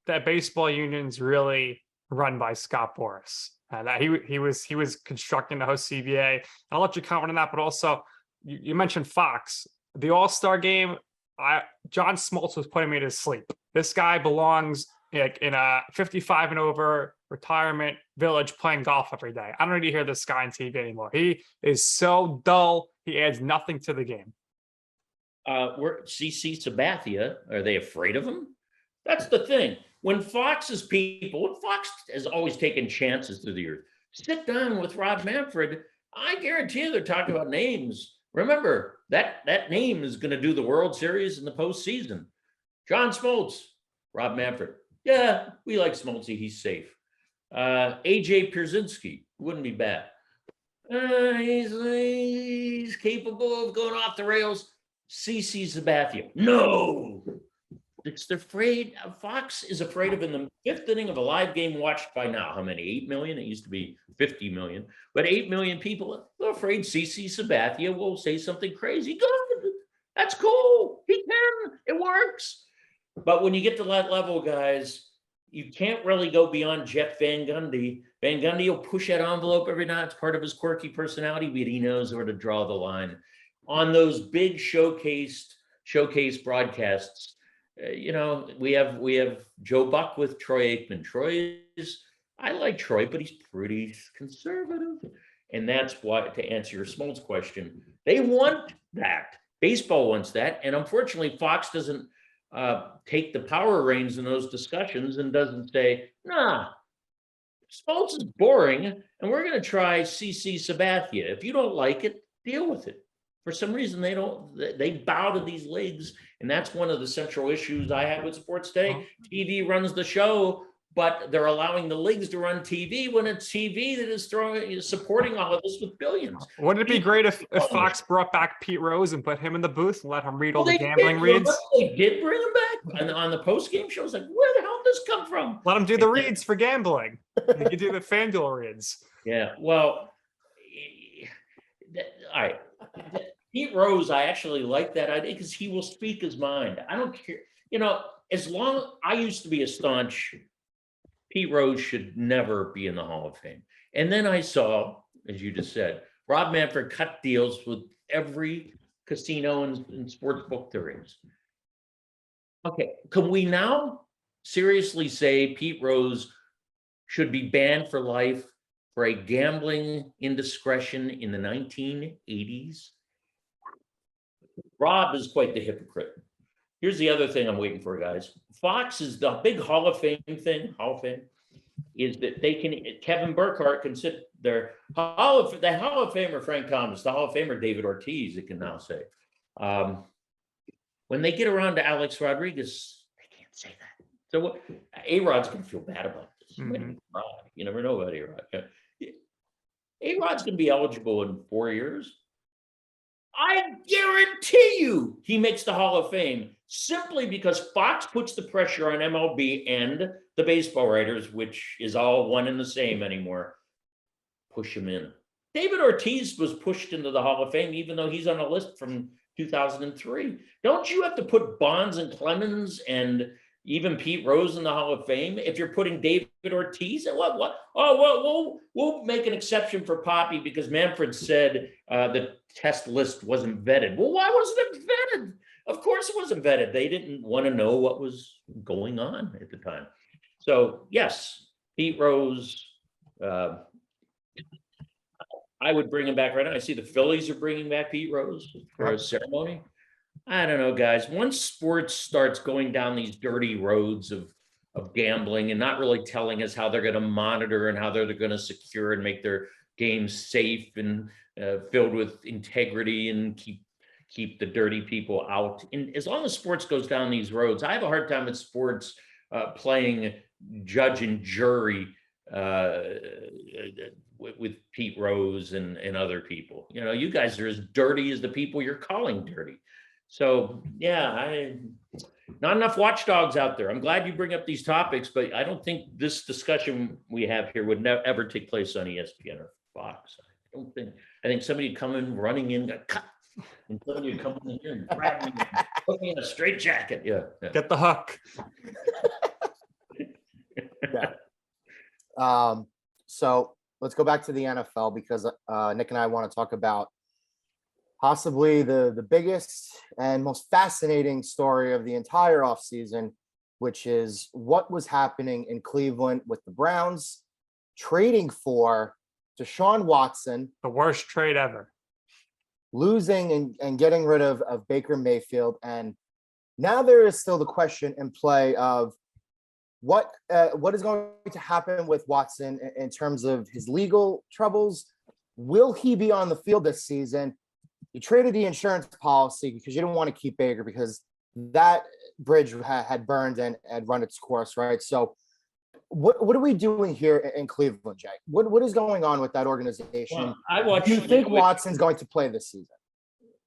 that baseball union's really run by Scott Boras, and that he was constructing the host CBA. I'll let you comment on that, but also you mentioned Fox, the All-Star game. John Smoltz was putting me to sleep. This guy belongs in a 55 and over retirement village playing golf every day. I don't need to hear this guy on TV anymore. He is so dull. He adds nothing to the game. We're CC Sabathia. Are they afraid of him? That's the thing. When Fox has always taken chances through the years. Sit down with Rob Manfred. I guarantee you they're talking about names. Remember, that name is going to do the World Series in the postseason. John Smoltz, Rob Manfred. Yeah, we like Smoltzy. He's safe. AJ Pierzynski wouldn't be bad. He's capable of going off the rails. CC Sabathia. No. They're afraid. Fox is afraid of, in the fifth inning of a live game watched by now, how many? 8 million? It used to be 50 million. But 8 million people, they're afraid CC Sabathia will say something crazy. Good. That's cool. He can. It works. But when you get to that level, guys, you can't really go beyond Jeff Van Gundy. Van Gundy will push that envelope every night. It's part of his quirky personality, but he knows where to draw the line. On those big showcase broadcasts, we have Joe Buck with Troy Aikman. I like Troy, but he's pretty conservative. And that's why, to answer your Smoltz question, they want that. Baseball wants that. And unfortunately, Fox doesn't take the power reins in those discussions and doesn't say, nah, Smoltz is boring, and we're going to try CC Sabathia. If you don't like it, deal with it. For some reason, they bow to these leagues. And that's one of the central issues I have with sports today. TV runs the show, but they're allowing the leagues to run TV when it's TV that is supporting all of this with billions. Wouldn't it be great if Fox brought back Pete Rose and put him in the booth and let him read all Well, the gambling reads? They did bring him back on the post-game show. I was like, where the hell did this come from? Let him do the reads for gambling. He could do the FanDuel reads. Yeah, well, all right. Pete Rose, I actually like that idea because he will speak his mind. I don't care. As long I used to be a staunch Pete Rose should never be in the Hall of Fame. And then I saw, as you just said, Rob Manfred cut deals with every casino and sports book there is. Okay, can we now seriously say Pete Rose should be banned for life for a gambling indiscretion in the 1980s? Rob is quite the hypocrite. Here's the other thing I'm waiting for, guys. Fox is the big Hall of Fame thing. Hall of Fame is that they can. Kevin Burkhardt can sit there. The Hall of Famer Frank Thomas, the Hall of Famer David Ortiz. It can now say. When they get around to Alex Rodriguez, they can't say that. So what? A-Rod's going to feel bad about this. Mm-hmm. You never know about A-Rod. A-Rod's going to be eligible in 4 years. I guarantee you he makes the Hall of Fame simply because Fox puts the pressure on MLB and the baseball writers, which is all one and the same anymore. Push him in. David Ortiz was pushed into the Hall of Fame, even though he's on a list from 2003. Don't you have to put Bonds and Clemens and even Pete Rose in the Hall of Fame if you're putting David Ortiz? What? Oh, well, we'll make an exception for Poppy because Manfred said the test list wasn't vetted. Well, why wasn't it vetted? Of course it wasn't vetted. They didn't want to know what was going on at the time. So yes, Pete Rose, I would bring him back right now. I see the Phillies are bringing back Pete Rose for a ceremony. I don't know, guys. Once sports starts going down these dirty roads of gambling and not really telling us how they're going to monitor and how they're going to secure and make their games safe and filled with integrity and keep the dirty people out. And as long as sports goes down these roads, I have a hard time with sports playing judge and jury with Pete Rose and other people. You guys are as dirty as the people you're calling dirty. So yeah, not enough watchdogs out there. I'm glad you bring up these topics, but I don't think this discussion we have here would ever take place on ESPN or Fox. I think somebody would come in running in, got cut, and somebody would come in here and grab me and put me in a straitjacket. Yeah. Get the hook. Yeah. So let's go back to the NFL because Nick and I want to talk about possibly the biggest and most fascinating story of the entire offseason, which is what was happening in Cleveland with the Browns trading for Deshaun Watson. The worst trade ever. Losing and getting rid of Baker Mayfield. And now there is still the question in play of what is going to happen with Watson in terms of his legal troubles. Will he be on the field this season? You traded the insurance policy because you didn't want to keep Baker because that bridge had burned and had run its course, right? So what are we doing here in Cleveland, Jay? What is going on with that organization? Well, do you think Watson's going to play this season?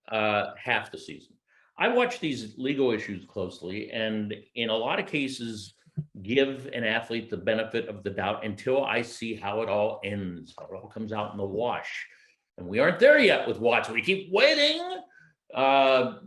Half the season. I watch these legal issues closely, and in a lot of cases, give an athlete the benefit of the doubt until I see how it all ends, how it all comes out in the wash. And we aren't there yet with Watson. We keep waiting. The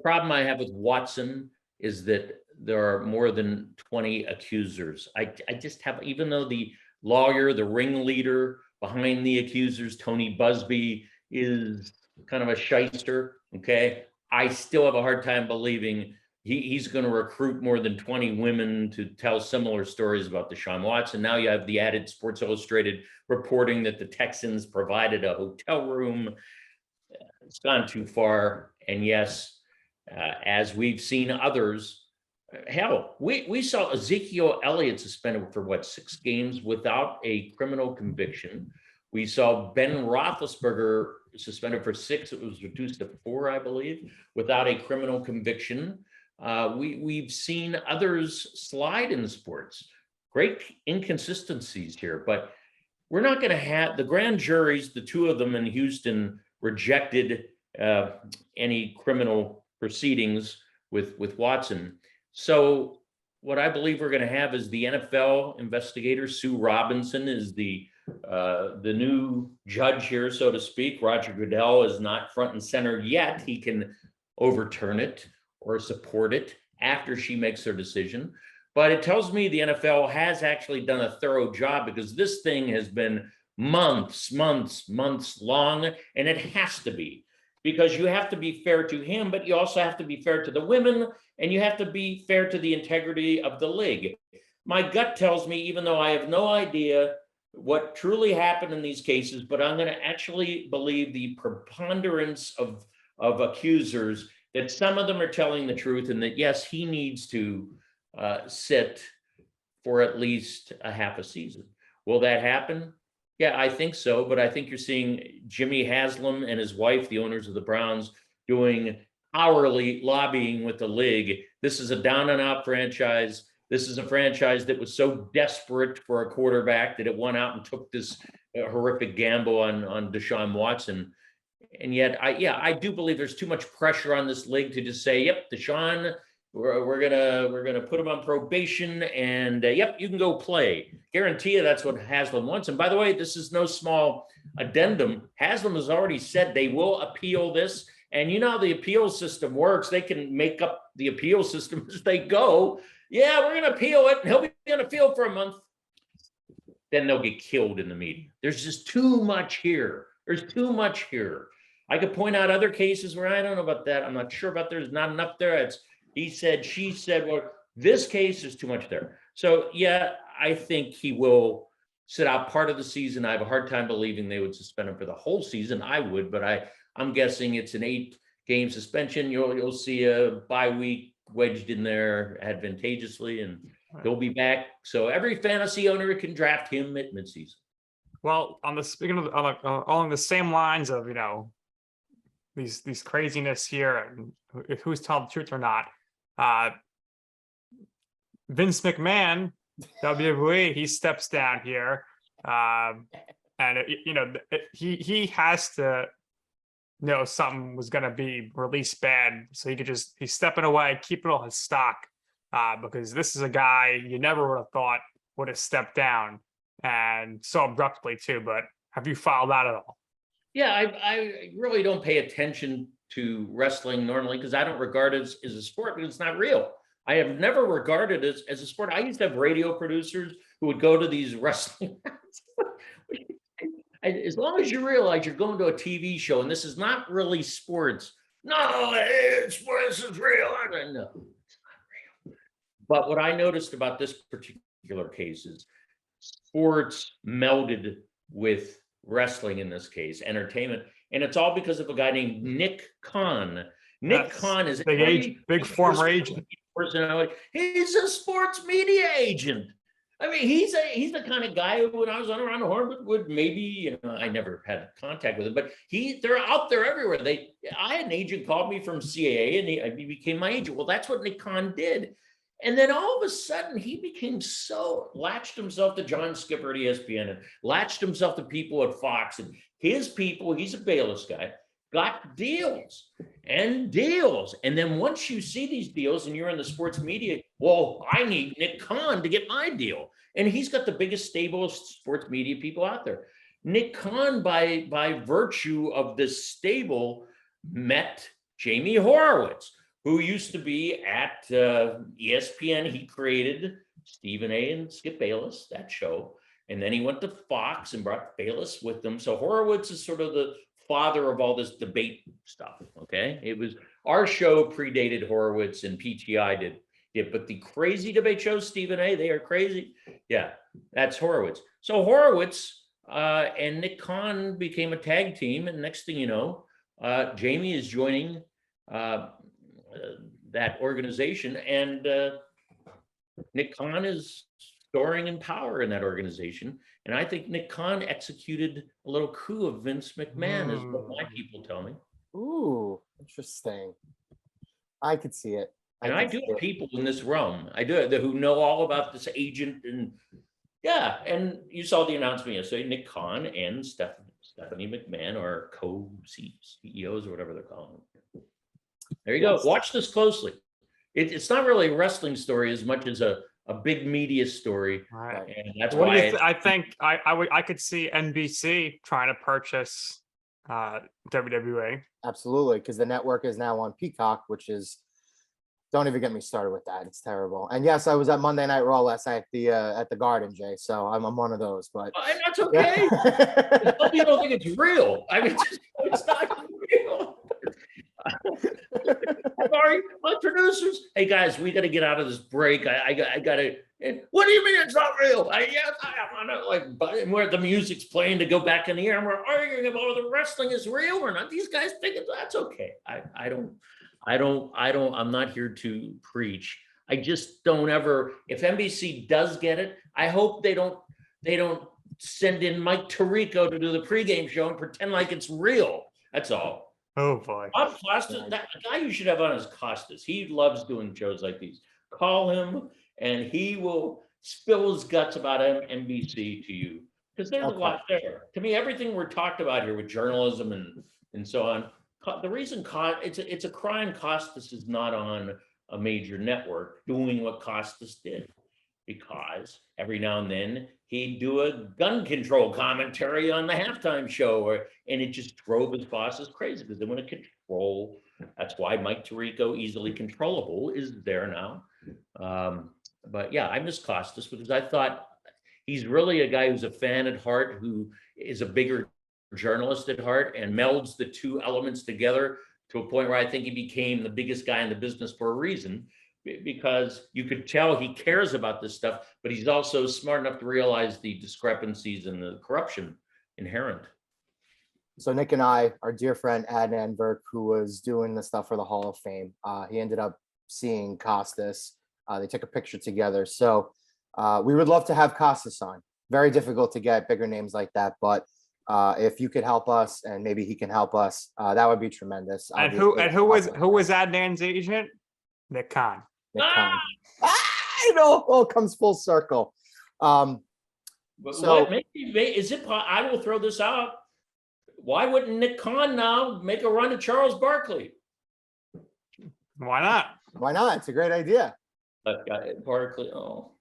problem I have with Watson is that there are more than 20 accusers. I just have, even though the lawyer, the ringleader behind the accusers, Tony Busby, is kind of a shyster, okay? I still have a hard time believing he's going to recruit more than 20 women to tell similar stories about Deshaun Watson. Now you have the added Sports Illustrated reporting that the Texans provided a hotel room. It's gone too far. And yes, as we've seen others, hell, we saw Ezekiel Elliott suspended for 6 games without a criminal conviction. We saw Ben Roethlisberger suspended for 6. It was reduced to 4, I believe, without a criminal conviction. We've seen others slide in the sports. Great inconsistencies here, but we're not going to have the grand juries. The two of them in Houston rejected any criminal proceedings with Watson. So what I believe we're going to have is the NFL investigator, Sue Robinson, is the new judge here, so to speak. Roger Goodell is not front and center yet. He can overturn it or support it after she makes her decision. But it tells me the NFL has actually done a thorough job, because this thing has been months long, and it has to be, because you have to be fair to him, but you also have to be fair to the women, and you have to be fair to the integrity of the league. My gut tells me, even though I have no idea what truly happened in these cases, but I'm going to actually believe the preponderance of accusers, that some of them are telling the truth, and that yes, he needs to sit for at least a half a season. Will that happen? Yeah, I think so. But I think you're seeing Jimmy Haslam and his wife, the owners of the Browns, doing hourly lobbying with the league. This is a down and out franchise. This is a franchise that was so desperate for a quarterback that it went out and took this horrific gamble on Deshaun Watson. And yet, I do believe there's too much pressure on this league to just say, yep, Deshaun, we're gonna put him on probation, and yep, you can go play. Guarantee you that's what Haslam wants. And by the way, this is no small addendum. Haslam has already said they will appeal this, and you know how the appeal system works. They can make up the appeal system as they go. Yeah, we're gonna appeal it, and he'll be on the field for a month. Then they'll get killed in the media. There's just too much here. There's too much here. I could point out other cases where I don't know about that. I'm not sure about there's not enough there. It's he said, she said. Well, this case is too much there. So yeah, I think he will sit out part of the season. I have a hard time believing they would suspend him for the whole season. I would, but I'm guessing it's an 8-game suspension. You'll see a bye week wedged in there advantageously, and he'll be back. So every fantasy owner can draft him at midseason. Well, along the same lines of these craziness here, and who's telling the truth or not. Vince McMahon, WWE, he steps down here, and he has to know something was going to be released bad, so he's stepping away, keeping all his stock, because this is a guy you never would have thought would have stepped down, and so abruptly too. But have you followed that at all? Yeah, I really don't pay attention to wrestling normally, because I don't regard it as a sport, because it's not real. I have never regarded it as a sport. I used to have radio producers who would go to these wrestling. As long as you realize you're going to a TV show and this is not really sports. No, sports is real. No, it's not real. But what I noticed about this particular case is sports melded with wrestling, in this case, entertainment. And it's all because of a guy named Nick Khan. Nick Khan is big former agent. Personality. He's a sports media agent. I mean, he's the kind of guy who, when I was around the horn, would maybe, I never had contact with him, but they're out there everywhere. I had an agent called me from CAA, and he became my agent. Well, that's what Nick Khan did. And then all of a sudden, he became latched himself to John Skipper at ESPN, and latched himself to people at Fox, and his people, he's a Bayless guy, got deals and deals. And then once you see these deals and you're in the sports media, well, I need Nick Khan to get my deal. And he's got the biggest stable of sports media people out there. Nick Khan, by virtue of this stable, met Jamie Horowitz, who used to be at ESPN. He created Stephen A. and Skip Bayless, that show. And then he went to Fox and brought Bayless with them. So Horowitz is sort of the father of all this debate stuff, okay? It was, our show predated Horowitz, and PTI did, but the crazy debate shows, Stephen A., they are crazy. Yeah, that's Horowitz. So Horowitz and Nick Khan became a tag team, and next thing you know, Jamie is joining that organization, and Nick Khan is soaring in power in that organization. And I think Nick Khan executed a little coup of Vince McMahon, is what my people tell me. Ooh, interesting. I could see it. And I do have people in this realm. I do who know all about this agent and and you saw the announcement yesterday. Nick Khan and Stephanie McMahon are co-CEOs or whatever they're calling them. There you go. Watch this closely. It's not really a wrestling story as much as a big media story. Right. And that's What do why you I think I could see NBC trying to purchase WWE. Absolutely, because the network is now on Peacock, which is, don't even get me started with that. It's terrible. And yes, I was at Monday Night Raw last night at the Garden, Jay. So I'm one of those. But and that's okay. Some people don't think it's real. I mean, it's not real. Sorry, my producers. Hey guys, we got to get out of this break. I got to. What do you mean it's not real? I know, like, where the music's playing to go back in the air, and we're arguing about whether the wrestling is real or not. These guys think that's okay. I'm not here to preach. I just don't ever. If NBC does get it, I hope they don't send in Mike Tirico to do the pregame show and pretend like it's real. That's all. Oh boy. Costas, that guy you should have on is Costas. He loves doing shows like these. Call him and he will spill his guts about NBC to you. Because there's a lot there. To me, everything we're talked about here with journalism and so on, the reason it's a crime Costas is not on a major network doing what Costas did. Because every now and then he'd do a gun control commentary on the halftime show, and it just drove his bosses crazy because they want to control. That's why Mike Tirico, easily controllable, is there now. But yeah, I miss Costas because I thought he's really a guy who's a fan at heart, who is a bigger journalist at heart, and melds the two elements together to a point where I think he became the biggest guy in the business for a reason. Because you could tell he cares about this stuff, but he's also smart enough to realize the discrepancies and the corruption inherent. So Nick and I, our dear friend Adnan Burke, who was doing the stuff for the Hall of Fame, he ended up seeing Costas. They took a picture together. So we would love to have Costas on. Very difficult to get bigger names like that, but if you could help us and maybe he can help us, that would be tremendous. And who was Adnan's agent? Nick Khan. You know, all comes full circle. But so is it? I will throw this out. Why wouldn't Nick Khan now make a run at Charles Barkley? Why not? Why not? It's a great idea. Barkley. Oh,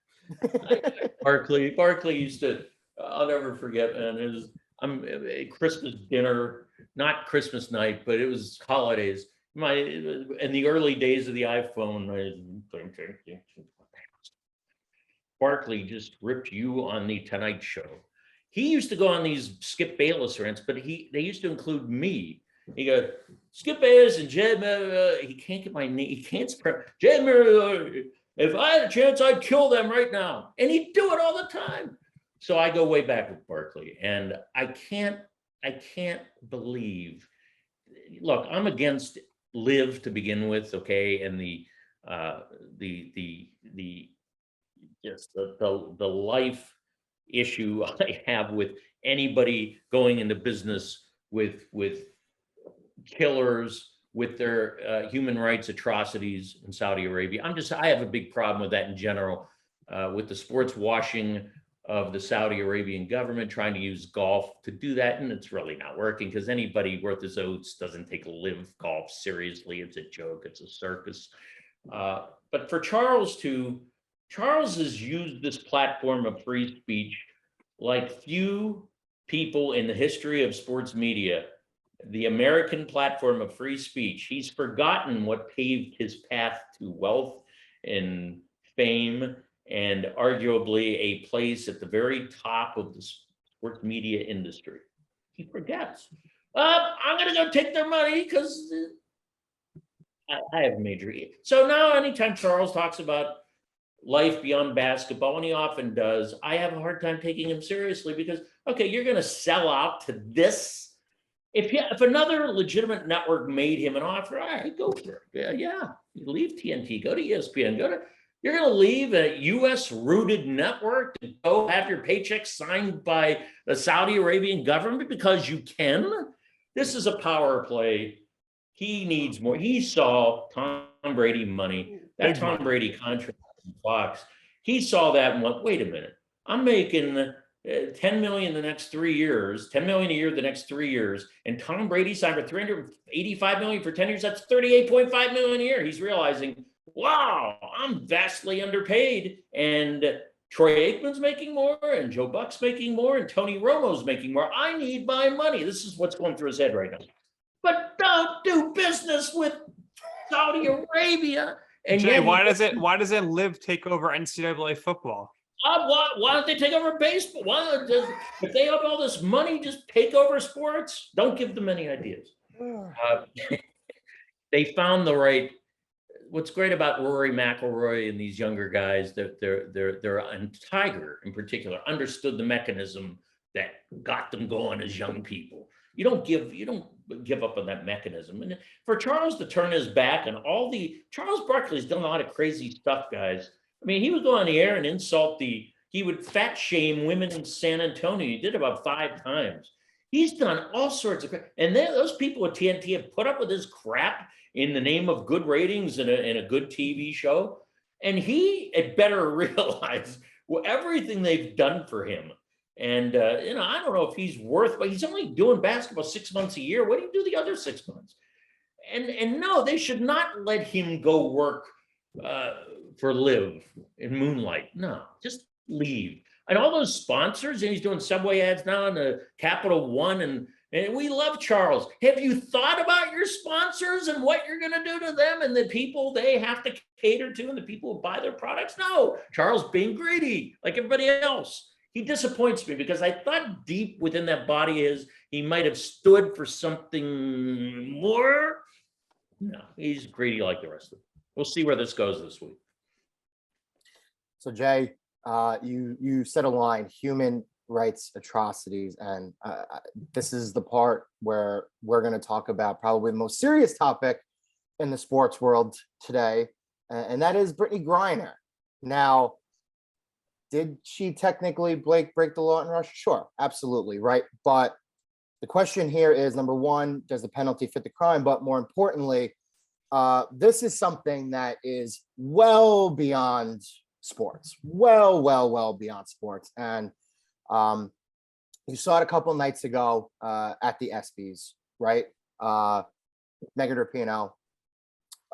Barkley used to. I'll never forget. And it was a Christmas dinner, not Christmas night, but it was holidays. In the early days of the iPhone, Barkley just ripped you on the Tonight Show. He used to go on these Skip Bayless rants, but they used to include me. He goes, Skip Bayless and Jed, he can't get my name. He can't spread. Jed, if I had a chance, I'd kill them right now. And he'd do it all the time. So I go way back with Barkley, and I can't believe. Look, I'm against Live to begin with, okay, and the life issue I have with anybody going into business with killers, with their human rights atrocities in Saudi Arabia. I have a big problem with that in general, with the sports washing of the Saudi Arabian government trying to use golf to do that. And it's really not working because anybody worth his oats doesn't take Live golf seriously. It's a joke. It's a circus. But for Charles has used this platform of free speech like few people in the history of sports media. The American platform of free speech. He's forgotten what paved his path to wealth and fame, and arguably a place at the very top of the sports media industry. He forgets. I'm going to go take their money because I have major. So now anytime Charles talks about life beyond basketball, and he often does, I have a hard time taking him seriously because, okay, you're going to sell out to this. If another legitimate network made him an offer, all right, go for it. Yeah, you leave TNT, go to ESPN, you're going to leave a U.S.-rooted network to go have your paycheck signed by the Saudi Arabian government because you can? This is a power play. He needs more. He saw Tom Brady money That Big Tom money. Brady contract from Fox, he saw that and went, wait a minute, I'm making 10 million the next 3 years, 10 million a year the next 3 years, and Tom Brady signed for 385 million for 10 years. That's 38.5 million a year. He's realizing, wow, I'm vastly underpaid, and Troy Aikman's making more, and Joe Buck's making more, and Tony Romo's making more. I need my money. This is what's going through his head right now. But don't do business with Saudi Arabia. And Jay, yet why doesn't Live take over NCAA football? why don't they take over baseball? If they have all this money, just take over sports. Don't give them any ideas. They found the right. What's great about Rory McIlroy and these younger guys, that they're and Tiger in particular understood the mechanism that got them going as young people. You don't give up on that mechanism. And for Charles to turn his back and Charles Barkley's done a lot of crazy stuff, guys. I mean, he would go on the air and he would fat shame women in San Antonio. He did about 5 times. He's done all sorts of, and those people at TNT have put up with this crap in the name of good ratings and a good TV show. And he had better realize everything they've done for him. And, I don't know if he's but he's only doing basketball 6 months a year. What do you do the other 6 months? And no, they should not let him go work for Live in Moonlight. No, just leave. And all those sponsors, and he's doing Subway ads now on the Capital One, and we love Charles. Have you thought about your sponsors and what you're going to do to them and the people they have to cater to and the people who buy their products? No, Charles being greedy like everybody else. He disappoints me because I thought deep within that body he might have stood for something more. No, he's greedy like the rest of them. We'll see where this goes this week. So Jay, you said a line, human rights atrocities, and this is the part where we're going to talk about probably the most serious topic in the sports world today, and that is Brittany Griner. Now, did she technically break the law in Russia? Sure, absolutely, right? But the question here is, number one, does the penalty fit the crime? But more importantly, this is something that is well beyond sports, well beyond sports. And you saw it a couple of nights ago at the ESPYs, right? Megan Rapinoe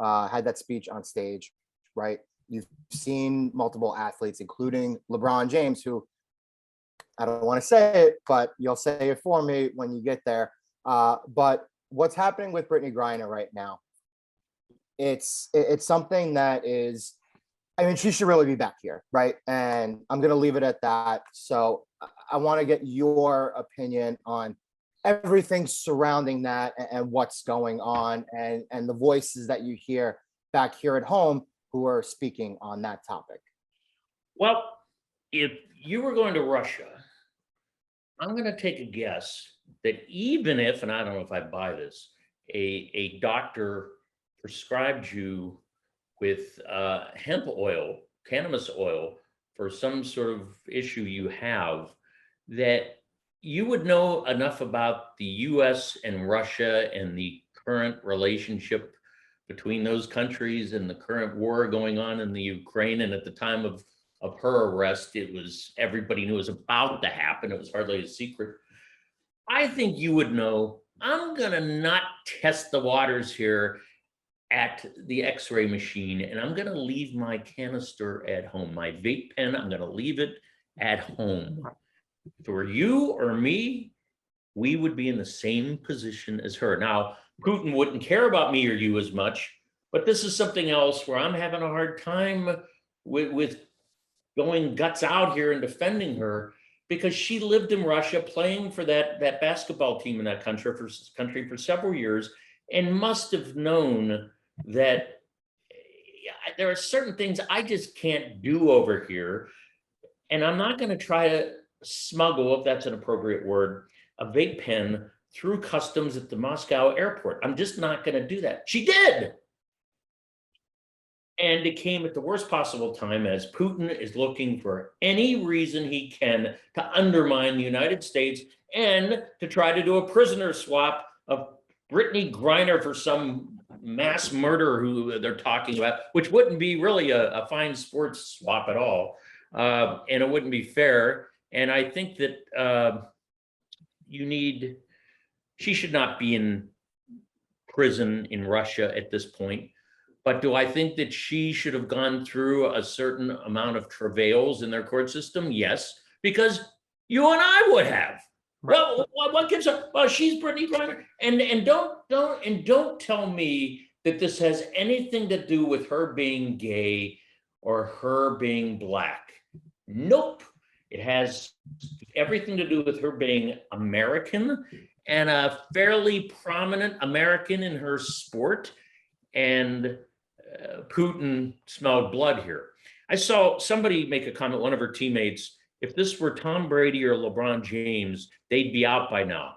had that speech on stage, right? You've seen multiple athletes, including LeBron James, who, I don't want to say it, but you'll say it for me when you get there. But what's happening with Brittany Griner right now, it's something that is, I mean, she should really be back here, right? And I'm going to leave it at that. So I want to get your opinion on everything surrounding that and what's going on, and the voices that you hear back here at home who are speaking on that topic. Well, if you were going to Russia, I'm going to take a guess that even if, and I don't know if I buy this, a doctor prescribed you with hemp oil, cannabis oil, for some sort of issue you have, that you would know enough about the US and Russia and the current relationship between those countries and the current war going on in the Ukraine. And at the time of her arrest, everybody knew it was about to happen. It was hardly a secret. I think you would know. I'm going to not test the waters here at the X-ray machine, and I'm going to leave my canister at home. My vape pen, I'm going to leave it at home. For you or me, we would be in the same position as her. Now, Putin wouldn't care about me or you as much, but this is something else where I'm having a hard time with going guts out here and defending her, because she lived in Russia playing for that basketball team in that country for several years, and must have known that there are certain things I just can't do over here. And I'm not going to try to smuggle, if that's an appropriate word, a vape pen through customs at the Moscow airport. I'm just not going to do that. She did. And it came at the worst possible time, as Putin is looking for any reason he can to undermine the United States and to try to do a prisoner swap of Brittany Griner for some mass murder who they're talking about, which wouldn't be really a fine sports swap at all. And it wouldn't be fair. And I think that she should not be in prison in Russia at this point. But do I think that she should have gone through a certain amount of travails in their court system? Yes, because you and I would have. Right. Well, what gives her? Well, she's Brittany Griner, and don't tell me that this has anything to do with her being gay or her being black. Nope, it has everything to do with her being American and a fairly prominent American in her sport, and Putin smelled blood here. I saw somebody make a comment, one of her teammates, if this were Tom Brady or LeBron James, they'd be out by now.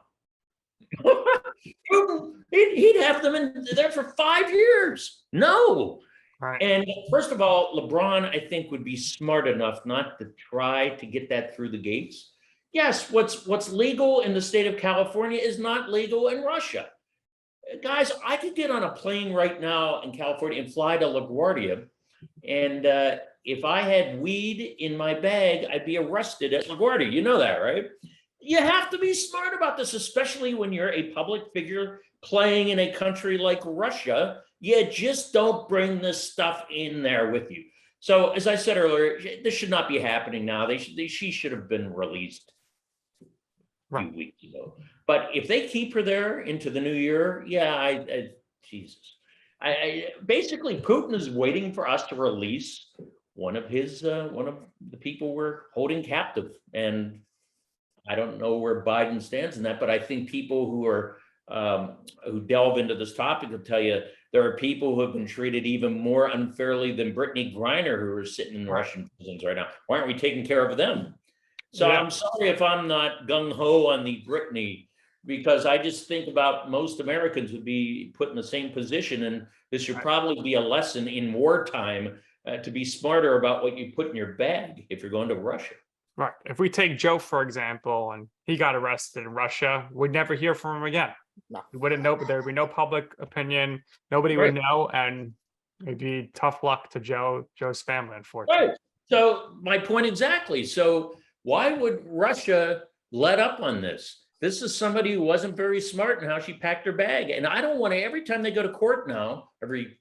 He'd have them in there for 5 years. No. Right. And first of all, LeBron, I think, would be smart enough not to try to get that through the gates. Yes, what's legal in the state of California is not legal in Russia. Guys, I could get on a plane right now in California and fly to LaGuardia, and if I had weed in my bag, I'd be arrested at LaGuardia. You know that, right? You have to be smart about this, especially when you're a public figure playing in a country like Russia. You just don't bring this stuff in there with you. So, as I said earlier, this should not be happening now. She should have been released a few weeks ago. But if they keep her there into the new year, yeah, Jesus. Basically, Putin is waiting for us to release one of the people we're holding captive. And I don't know where Biden stands in that, but I think people who delve into this topic will tell you there are people who have been treated even more unfairly than Brittany Griner, who are sitting in Russian prisons right now. Why aren't we taking care of them? So I'm sorry if I'm not gung-ho on the Brittany, because I just think about most Americans would be put in the same position, and this should probably be a lesson in wartime to be smarter about what you put in your bag if you're going to Russia. Right. If we take Joe, for example, and he got arrested in Russia, we'd never hear from him again. No. We wouldn't know, but there'd be no public opinion. Nobody would know, and it'd be tough luck to Joe's family, unfortunately. Right. So my point exactly. So why would Russia let up on this? This is somebody who wasn't very smart in how she packed her bag. And I don't want to, every time they go to court now, every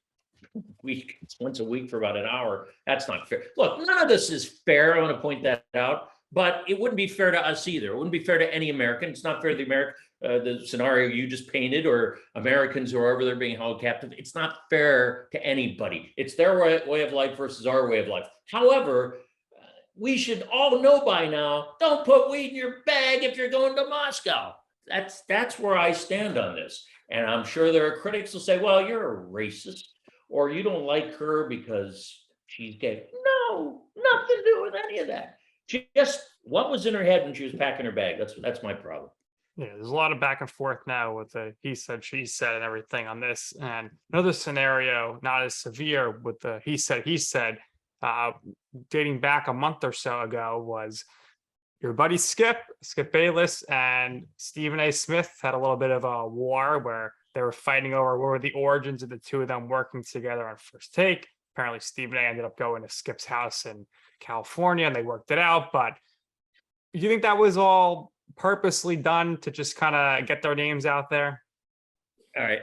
week, it's once a week for about an hour. That's not fair. Look, none of this is fair. I want to point that out. But it wouldn't be fair to us either. It wouldn't be fair to any American. It's not fair to the scenario you just painted, or Americans who are over there being held captive. It's not fair to anybody. It's their way of life versus our way of life. However, we should all know by now, don't put weed in your bag if you're going to Moscow. That's where I stand on this. And I'm sure there are critics who say, well, you're a racist, or you don't like her because she's gay. No, nothing to do with any of that. Just what was in her head when she was packing her bag. That's my problem. Yeah, there's a lot of back and forth now with the he said, she said, and everything on this. And another scenario, not as severe, with the he said, dating back a month or so ago, was your buddy Skip Bayless and Stephen A. Smith had a little bit of a war where they were fighting over what were the origins of the two of them working together on First Take. Apparently, Stephen A. ended up going to Skip's house in California and they worked it out. But do you think that was all purposely done to just kind of get their names out there? All right.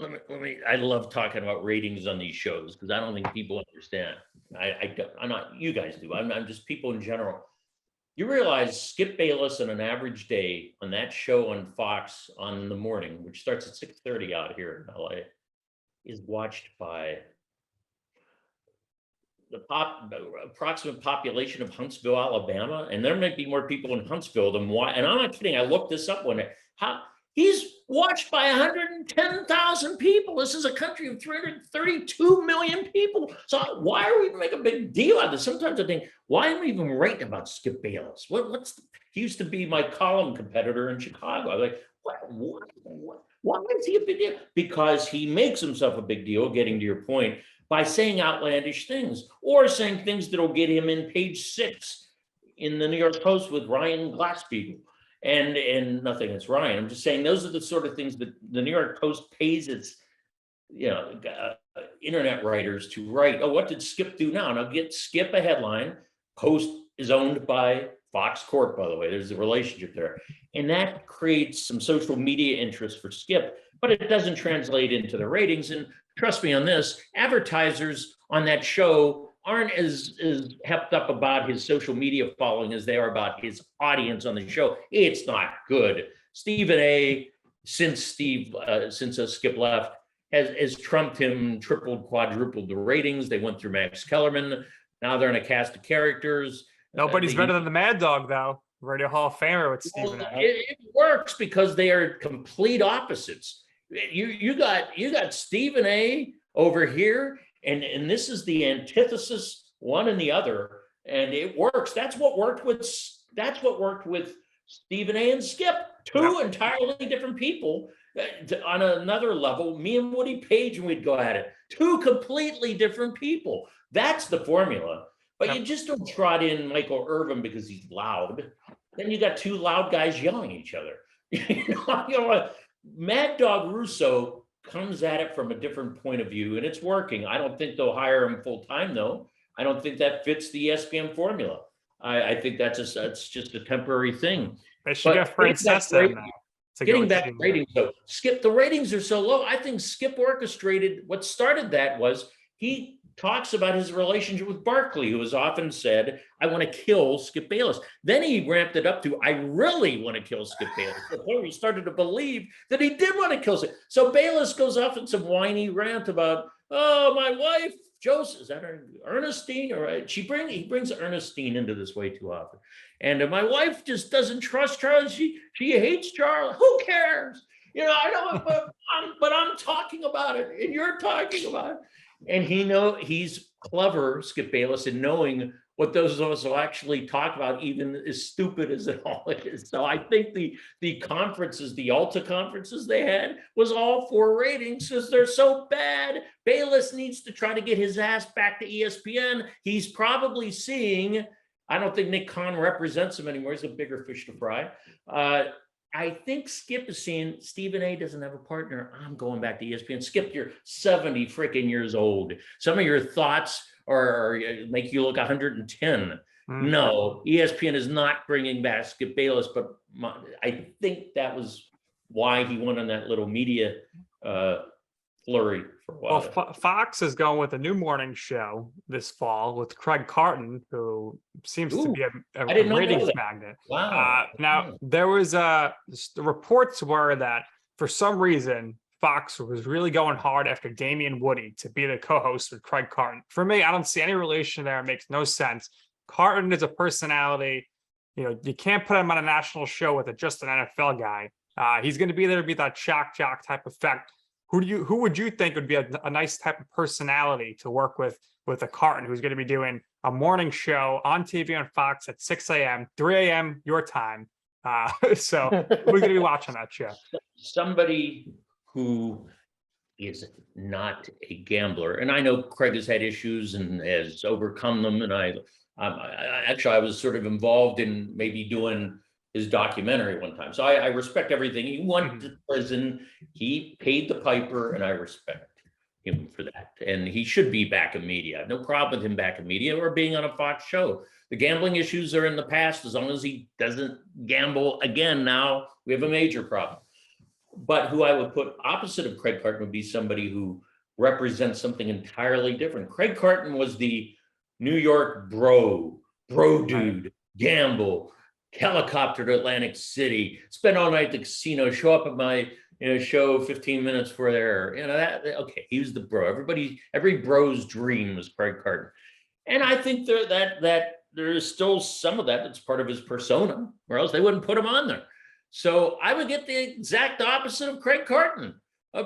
Let me. I love talking about ratings on these shows because I don't think people understand. I'm not. You guys do. I'm just people in general. You realize Skip Bayless on an average day on that show on Fox on the morning, which starts at 6:30 out here in LA, is watched by the approximate population of Huntsville, Alabama, and there might be more people in Huntsville than why. And I'm not kidding. I looked this up one day. He's watched by 110,000 people. This is a country of 332 million people. So why are we making a big deal out of this? Sometimes I think, why am I even writing about Skip Bayless? He used to be my column competitor in Chicago. I was like, why is he a big deal? Because he makes himself a big deal, getting to your point, by saying outlandish things or saying things that'll get him in page 6 in the New York Post with Ryan Glass-Steagall. And nothing against Ryan. I'm just saying those are the sort of things that the New York Post pays its internet writers to write, oh, what did Skip do now? Now get Skip a headline. Post is owned by Fox Corp, by the way. There's a relationship there. And that creates some social media interest for Skip, but it doesn't translate into the ratings. And trust me on this, advertisers on that show aren't as hepped up about his social media following as they are about his audience on the show. It's not good. Stephen A., since Skip left, has trumped him, tripled, quadrupled the ratings. They went through Max Kellerman. Now they're in a cast of characters. Nobody's better than the Mad Dog, though. Radio Hall of Famer with Stephen A. It works because they are complete opposites. You got Stephen A. over here, and this is the antithesis, one and the other, and it works. That's what worked with Stephen A. and Skip, two entirely different people. On another level, me and Woody Page, and we'd go at it. Two completely different people. That's the formula. But you just don't trot in Michael Irvin because he's loud. Then you got two loud guys yelling at each other. Mad Dog Russo comes at it from a different point of view, and it's working. I don't think they'll hire him full time, though. I don't think that fits the ESPN formula. I think that's just a temporary thing. They should get Francesa in now. Getting back to ratings, though, Skip, the ratings are so low. I think Skip orchestrated what started that was he talks about his relationship with Barkley, who has often said, I want to kill Skip Bayless. Then he ramped it up to, I really want to kill Skip Bayless. Before he started to believe that he did want to kill Skip. So Bayless goes off in some whiny rant about, oh, my wife, Joseph, is that her, Ernestine? Or he brings Ernestine into this way too often. And my wife just doesn't trust Charles. She hates Charles. Who cares? I know, but I'm talking about it, and you're talking about it. And he's clever, Skip Bayless, in knowing what those of us will actually talk about, even as stupid as it all is. So I think the conferences, the Alta conferences they had, was all for ratings because they're so bad. Bayless needs to try to get his ass back to ESPN. He's probably seeing, I don't think Nick Khan represents him anymore. He's a bigger fish to fry. I think Skip is seeing Stephen A. doesn't have a partner. I'm going back to ESPN. Skip, you're 70 freaking years old. Some of your thoughts are make you look 110. No, ESPN is not bringing back Skip Bayless, but I think that was why he went on that little media flurry for a while. Well, Fox is going with a new morning show this fall with Craig Carton, who seems to be a ratings magnet. Wow. Now, there was the reports were that for some reason, Fox was really going hard after Damian Woody to be the co-host with Craig Carton. For me, I don't see any relation there. It makes no sense. Carton is a personality. You can't put him on a national show with just an NFL guy. He's going to be there to be that shock jock type effect. Who would you think would be a nice type of personality to work with a Carton, who's going to be doing a morning show on TV on Fox at 6 a.m., 3 a.m. your time? So we're going to be watching that show. Somebody who is not a gambler, and I know Craig has had issues and has overcome them, and I was sort of involved in maybe doing his documentary one time. So I respect everything. He went to prison. He paid the piper, and I respect him for that. And he should be back in media. I have no problem with him back in media or being on a Fox show. The gambling issues are in the past. As long as he doesn't gamble again now, we have a major problem. But who I would put opposite of Craig Carton would be somebody who represents something entirely different. Craig Carton was the New York bro dude, gamble, helicopter to Atlantic City, spend all night at the casino, show up at my show 15 minutes before there. Okay, he was the bro. Every bro's dream was Craig Carton. And I think that there is still some of that's part of his persona, or else they wouldn't put him on there. So I would get the exact opposite of Craig Carton.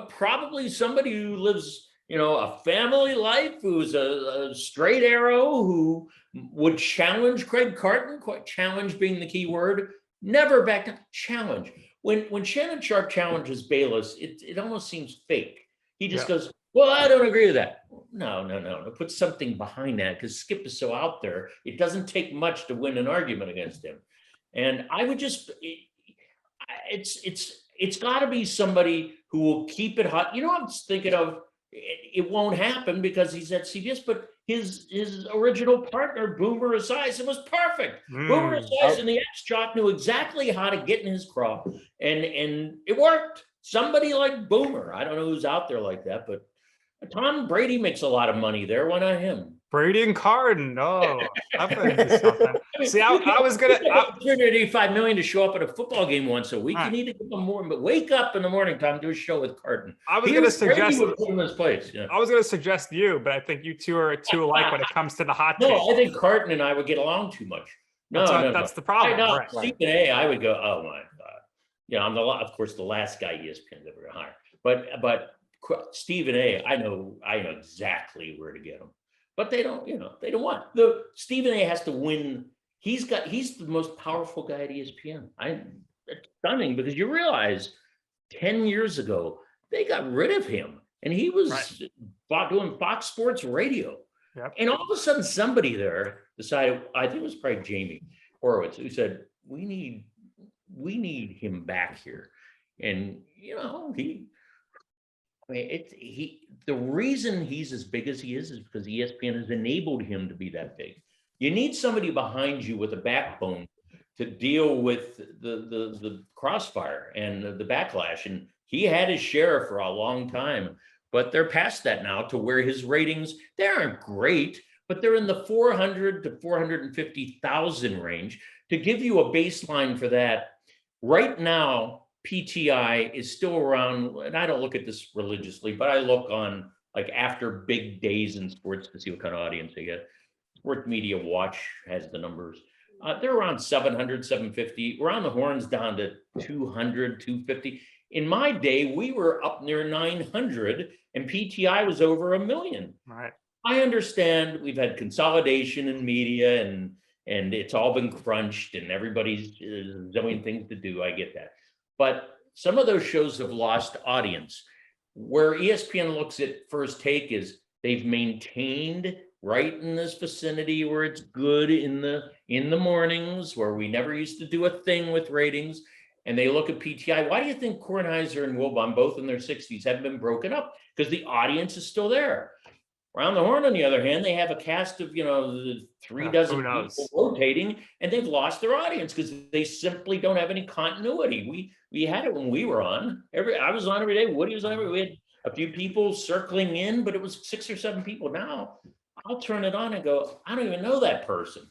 Probably somebody who lives, a family life, who's a straight arrow, who would challenge Craig Carton, challenge being the key word, never back down, challenge. When Shannon Sharpe challenges Bayless, it almost seems fake. He just goes, well, I don't agree with that. No. Put something behind that, because Skip is so out there. It doesn't take much to win an argument against him. And I would just, it's got to be somebody who will keep it hot. I'm thinking of it won't happen because he's at CBS. But his original partner, Boomer Esiason, was perfect. Boomer Esiason, the ex-jock, knew exactly how to get in his craw, and it worked. Somebody like Boomer, I don't know who's out there like that, but Tom Brady makes a lot of money there. Why not him? Brady and Carden. Oh, I've been into something. See, I was gonna $285 million to show up at a football game once a week. Right. You need to give them more, but wake up in the morning time, do a show with Carden. I was gonna suggest Brady would put him in his place. Yeah. I was gonna suggest you, but I think you two are too alike when it comes to the hot take. No, I think Carden and I would get along too much. That's the problem. Right. Stephen A, I would go, oh my God. Yeah, I'm of course the last guy ESPN's ever gonna hire. But Stephen A, I know exactly where to get him. But they don't want Stephen A has to win. He's the most powerful guy at ESPN. It's stunning because you realize 10 years ago they got rid of him and he was doing Fox Sports Radio. Yep. And all of a sudden somebody there decided, I think it was probably Jamie Horowitz, who said, we need him back here. And the reason he's as big as he is because ESPN has enabled him to be that big. You need somebody behind you with a backbone to deal with the crossfire and the backlash. And he had his share for a long time, but they're past that now to where his ratings, they aren't great, but they're in the 400 to 450,000 range. To give you a baseline for that, right now, PTI is still around, and I don't look at this religiously, but I look on like after big days in sports to see what kind of audience they get. Sport Media Watch has the numbers. They're around 700, 750. Around the horns down to 200, 250. In my day, we were up near 900 and PTI was over 1 million. Right. I understand we've had consolidation in media and it's all been crunched and everybody's doing things to do. I get that. But some of those shows have lost audience. Where ESPN looks at First Take is they've maintained right in this vicinity where it's good in the mornings, where we never used to do a thing with ratings. And they look at PTI. Why do you think Kornheiser and Wilbon, both in their 60s, have been broken up? Because the audience is still there. Around the Horn, on the other hand, they have a cast of, the 3 dozen people rotating, and they've lost their audience because they simply don't have any continuity. We had it when we were on. I was on every day. Woody was on every day. We had a few people circling in, but it was 6 or 7 people. Now I'll turn it on and go, I don't even know that person.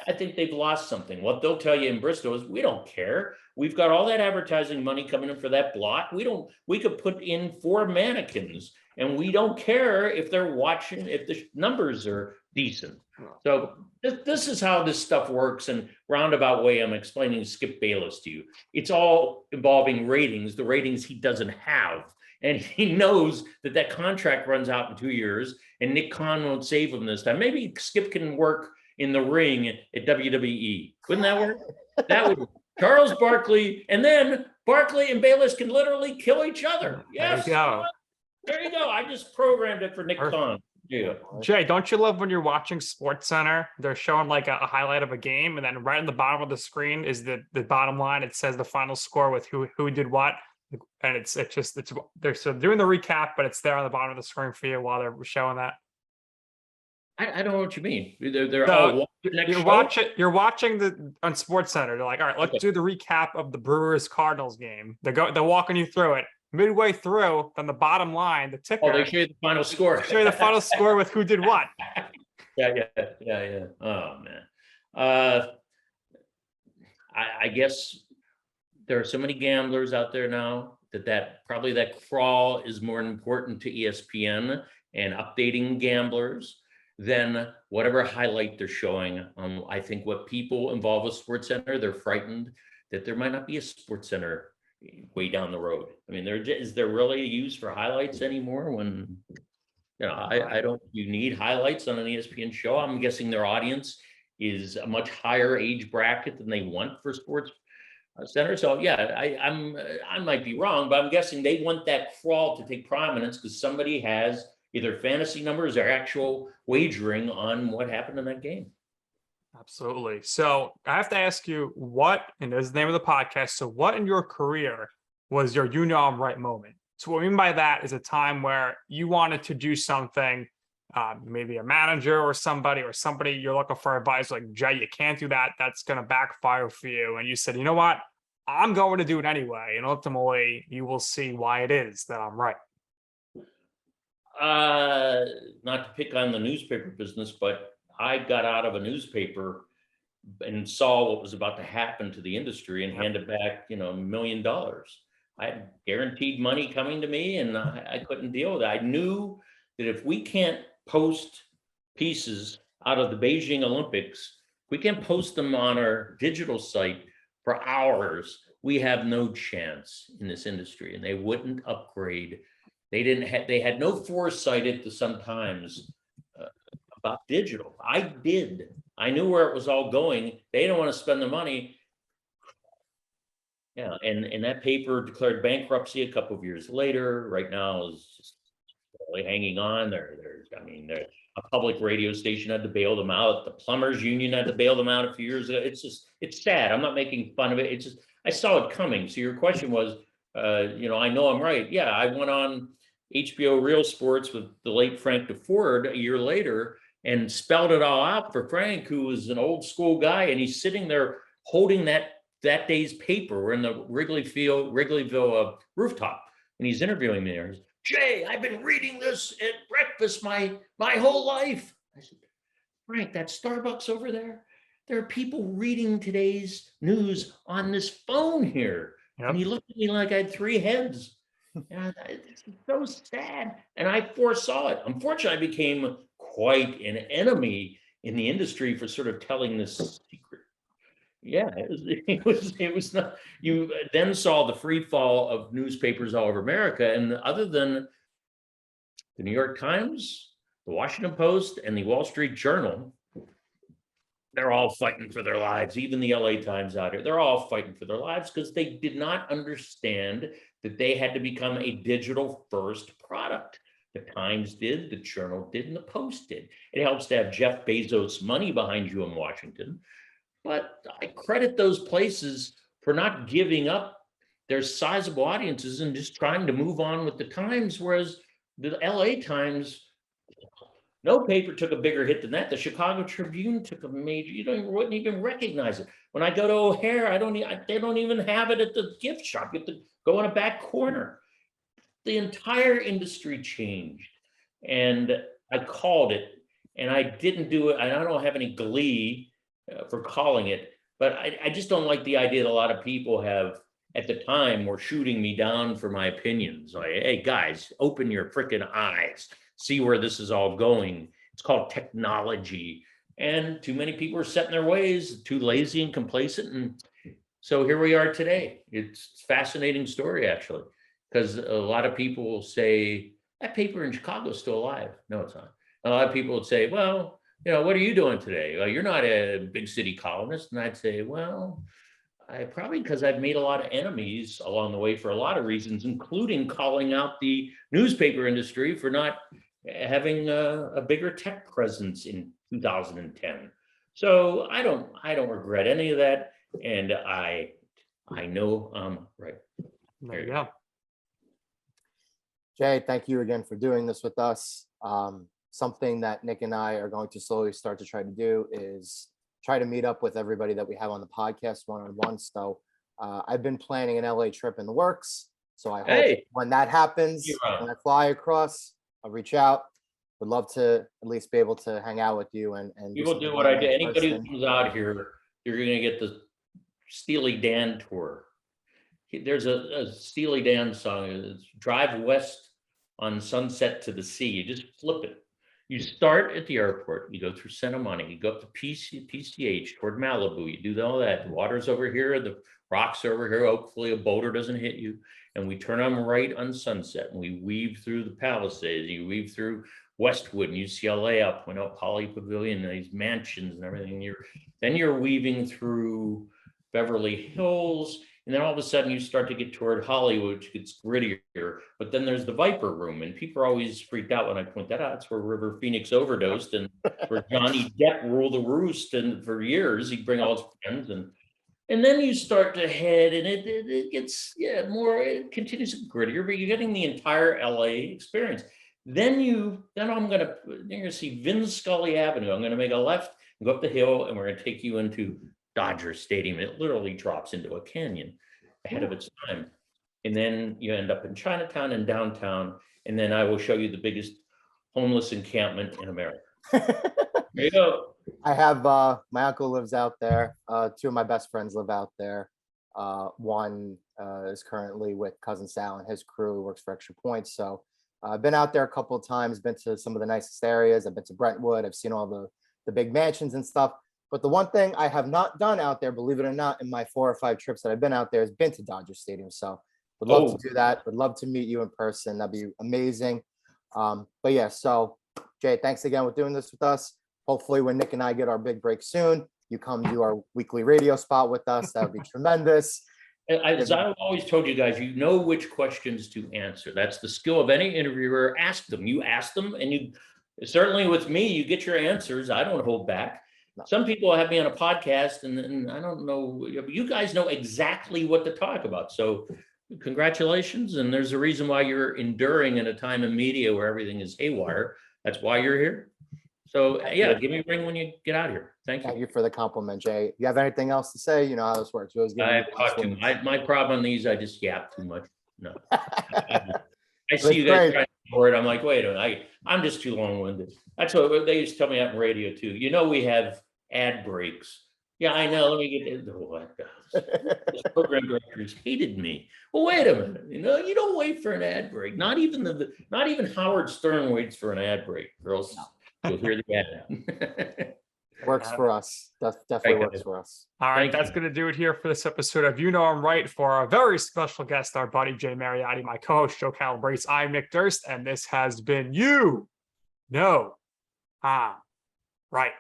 I think they've lost something. What they'll tell you in Bristol is we don't care. We've got all that advertising money coming in for that block. We could put in 4 mannequins and we don't care if they're watching, if the numbers are decent. So this is how this stuff works. And roundabout way, I'm explaining Skip Bayless to you. It's all involving ratings, the ratings he doesn't have. And he knows that contract runs out in 2 years and Nick Khan won't save him this time. Maybe Skip can work in the ring at WWE. Wouldn't that work? That would work. Charles Barkley, and then Barkley and Bayless can literally kill each other. Yes. There you go. I just programmed it for Nick Khan. Yeah. Jay, don't you love when you're watching SportsCenter? They're showing like a highlight of a game, and then right in the bottom of the screen is the bottom line. It says the final score with who did what, and it's they're so doing the recap, but it's there on the bottom of the screen for you while they're showing that. I don't know what you mean. They're all you're watching on SportsCenter. They're like, all right, let's do the recap of the Brewers Cardinals game. They're walking you through it. Midway through, then the bottom line, the ticker. Oh, they show you the final score. Show you the final score with who did what. Yeah. Oh man. I guess there are so many gamblers out there now that probably that crawl is more important to ESPN and updating gamblers than whatever highlight they're showing. I think what people involved with SportsCenter, they're frightened that there might not be a SportsCenter way down the road. I mean, is there really a use for highlights anymore when, I don't, you need highlights on an ESPN show. I'm guessing their audience is a much higher age bracket than they want for SportsCenter. So yeah, I might be wrong, but I'm guessing they want that crawl to take prominence because somebody has either fantasy numbers or actual wagering on what happened in that game. Absolutely. So I have to ask you and this is the name of the podcast. So what in your career was your I'm right moment? So what I mean by that is a time where you wanted to do something, maybe a manager or somebody you're looking for advice, like, Jay, you can't do that. That's going to backfire for you. And you said, you know what? I'm going to do it anyway. And ultimately, you will see why it is that I'm right. Not to pick on the newspaper business, but I got out of a newspaper and saw what was about to happen to the industry and handed back, $1 million. I had guaranteed money coming to me, and I couldn't deal with it. I knew that if we can't post pieces out of the Beijing Olympics, we can't post them on our digital site for hours, we have no chance in this industry. And they wouldn't upgrade. They had no foresight at the Sun-Times about digital. I did. I knew where it was all going. They don't want to spend the money. Yeah, and that paper declared bankruptcy a couple of years later. Right now is just really hanging on. A public radio station had to bail them out. The plumbers union had to bail them out a few years ago. It's sad. I'm not making fun of it. It's just, I saw it coming. So your question was, I know I'm right. Yeah, I went on HBO Real Sports with the late Frank DeFord a year later and spelled it all out for Frank, who was an old school guy, and he's sitting there holding that day's paper. We're in the Wrigleyville rooftop, and he's interviewing me there. Jay, I've been reading this at breakfast my whole life. I said, Frank, that Starbucks over there, there are people reading today's news on this phone here. Yep. And he looked at me like I had three heads. And it's so sad. And I foresaw it. Unfortunately, I became quite an enemy in the industry for sort of telling this secret. Yeah, it was not. You then saw the free fall of newspapers all over America, and other than the New York Times, the Washington Post, and the Wall Street Journal, they're all fighting for their lives. Even the LA Times out here, they're all fighting for their lives because they did not understand that they had to become a digital first product. The Times did, the Journal did, and the Post did. It helps to have Jeff Bezos' money behind you in Washington. But I credit those places for not giving up their sizable audiences and just trying to move on with the times. Whereas the LA Times, no paper took a bigger hit than that. The Chicago Tribune took a major, wouldn't even recognize it. When I go to O'Hare, they don't even have it at the gift shop. You have to go in a back corner. The entire industry changed, and I called it, and I didn't do it. I don't have any glee for calling it, but I just don't like the idea that a lot of people have at the time were shooting me down for my opinions. Like, hey guys, open your freaking eyes, see where this is all going. It's called technology, and too many people are set in their ways, too lazy and complacent, and so here we are today. It's a fascinating story, actually, because a lot of people will say that paper in Chicago is still alive. No, it's not. A lot of people would say, well, what are you doing today? Well, you're not a big city columnist. And I'd say, well, because I've made a lot of enemies along the way for a lot of reasons, including calling out the newspaper industry for not having a bigger tech presence in 2010. So I don't regret any of that. And I know I'm right. There you go. Jay, thank you again for doing this with us. Something that Nick and I are going to slowly start to try to do is try to meet up with everybody that we have on the podcast one-on-one. So I've been planning an LA trip in the works. So I hope when that happens, when I fly across, I'll reach out. Would love to at least be able to hang out with you and you will do what I did. Anybody who comes out here, you're going to get the Steely Dan tour. There's a Steely Dan song. It's Drive West on Sunset to the Sea. You just flip it. You start at the airport, you go through Santa Monica, you go up to PCH toward Malibu, you do all that. The water's over here, the rocks are over here. Hopefully a boulder doesn't hit you. And we turn on right on Sunset, and we weave through the Palisades, you weave through Westwood and UCLA up, Holly Pavilion, and these mansions and everything. Then you're weaving through Beverly Hills. And then all of a sudden you start to get toward Hollywood, which gets grittier. But then there's the Viper Room, and people are always freaked out when I point that out. It's where River Phoenix overdosed, and where Johnny Depp ruled the roost. And for years, he'd bring all his friends, and And then you start to head, and it gets more. It continues grittier, but you're getting the entire LA experience. Then you're gonna see Vin Scully Avenue. I'm gonna make a left and go up the hill, and we're gonna take you into Dodger Stadium. It literally drops into a canyon ahead of its time. And then you end up in Chinatown and downtown, and then I will show you the biggest homeless encampment in America. There you go. I have my uncle lives out there. Two of my best friends live out there. One is currently with cousin Sal and his crew, who works for Extra Points. So I've been out there a couple of times, been to some of the nicest areas. I've been to Brentwood. I've seen all the big mansions and stuff. But the one thing I have not done out there, believe it or not, in my 4 or 5 trips that I've been out there, has been to Dodger Stadium. So would love to do that. Would love to meet you in person. That'd be amazing. But yeah, so Jay, thanks again for doing this with us. Hopefully when Nick and I get our big break soon, you come do our weekly radio spot with us. That would be tremendous. As I've always told you guys, you know which questions to answer. That's the skill of any interviewer. Ask them. You ask them, and you certainly with me, you get your answers. I don't hold back. No. Some people have me on a podcast, and I don't know. You guys know exactly what to talk about. So congratulations. And there's a reason why you're enduring in a time in media where everything is haywire. That's why you're here. So yeah, give me a ring when you get out of here. Thank you. Thank you for the compliment, Jay. You have anything else to say? You know how this works. My problem on these, I just yap too much. No. I see you guys trying to board. I'm like, wait a minute, I'm just too long-winded. That's what they used to tell me out in radio too. You know, we have ad breaks. Yeah, I know. Let me get into what this program directors hated me. Well, wait a minute. You know, you don't wait for an ad break. Not even Howard Stern waits for an ad break, girls. No. You'll hear the ad. Works for us. Definitely works for us. All right, that's going to do it here for this episode of You Know I'm Right. For our very special guest, our buddy Jay Mariotti, my co-host Joe Calabrese. I'm Nick Durst, and this has been You Know I'm Right.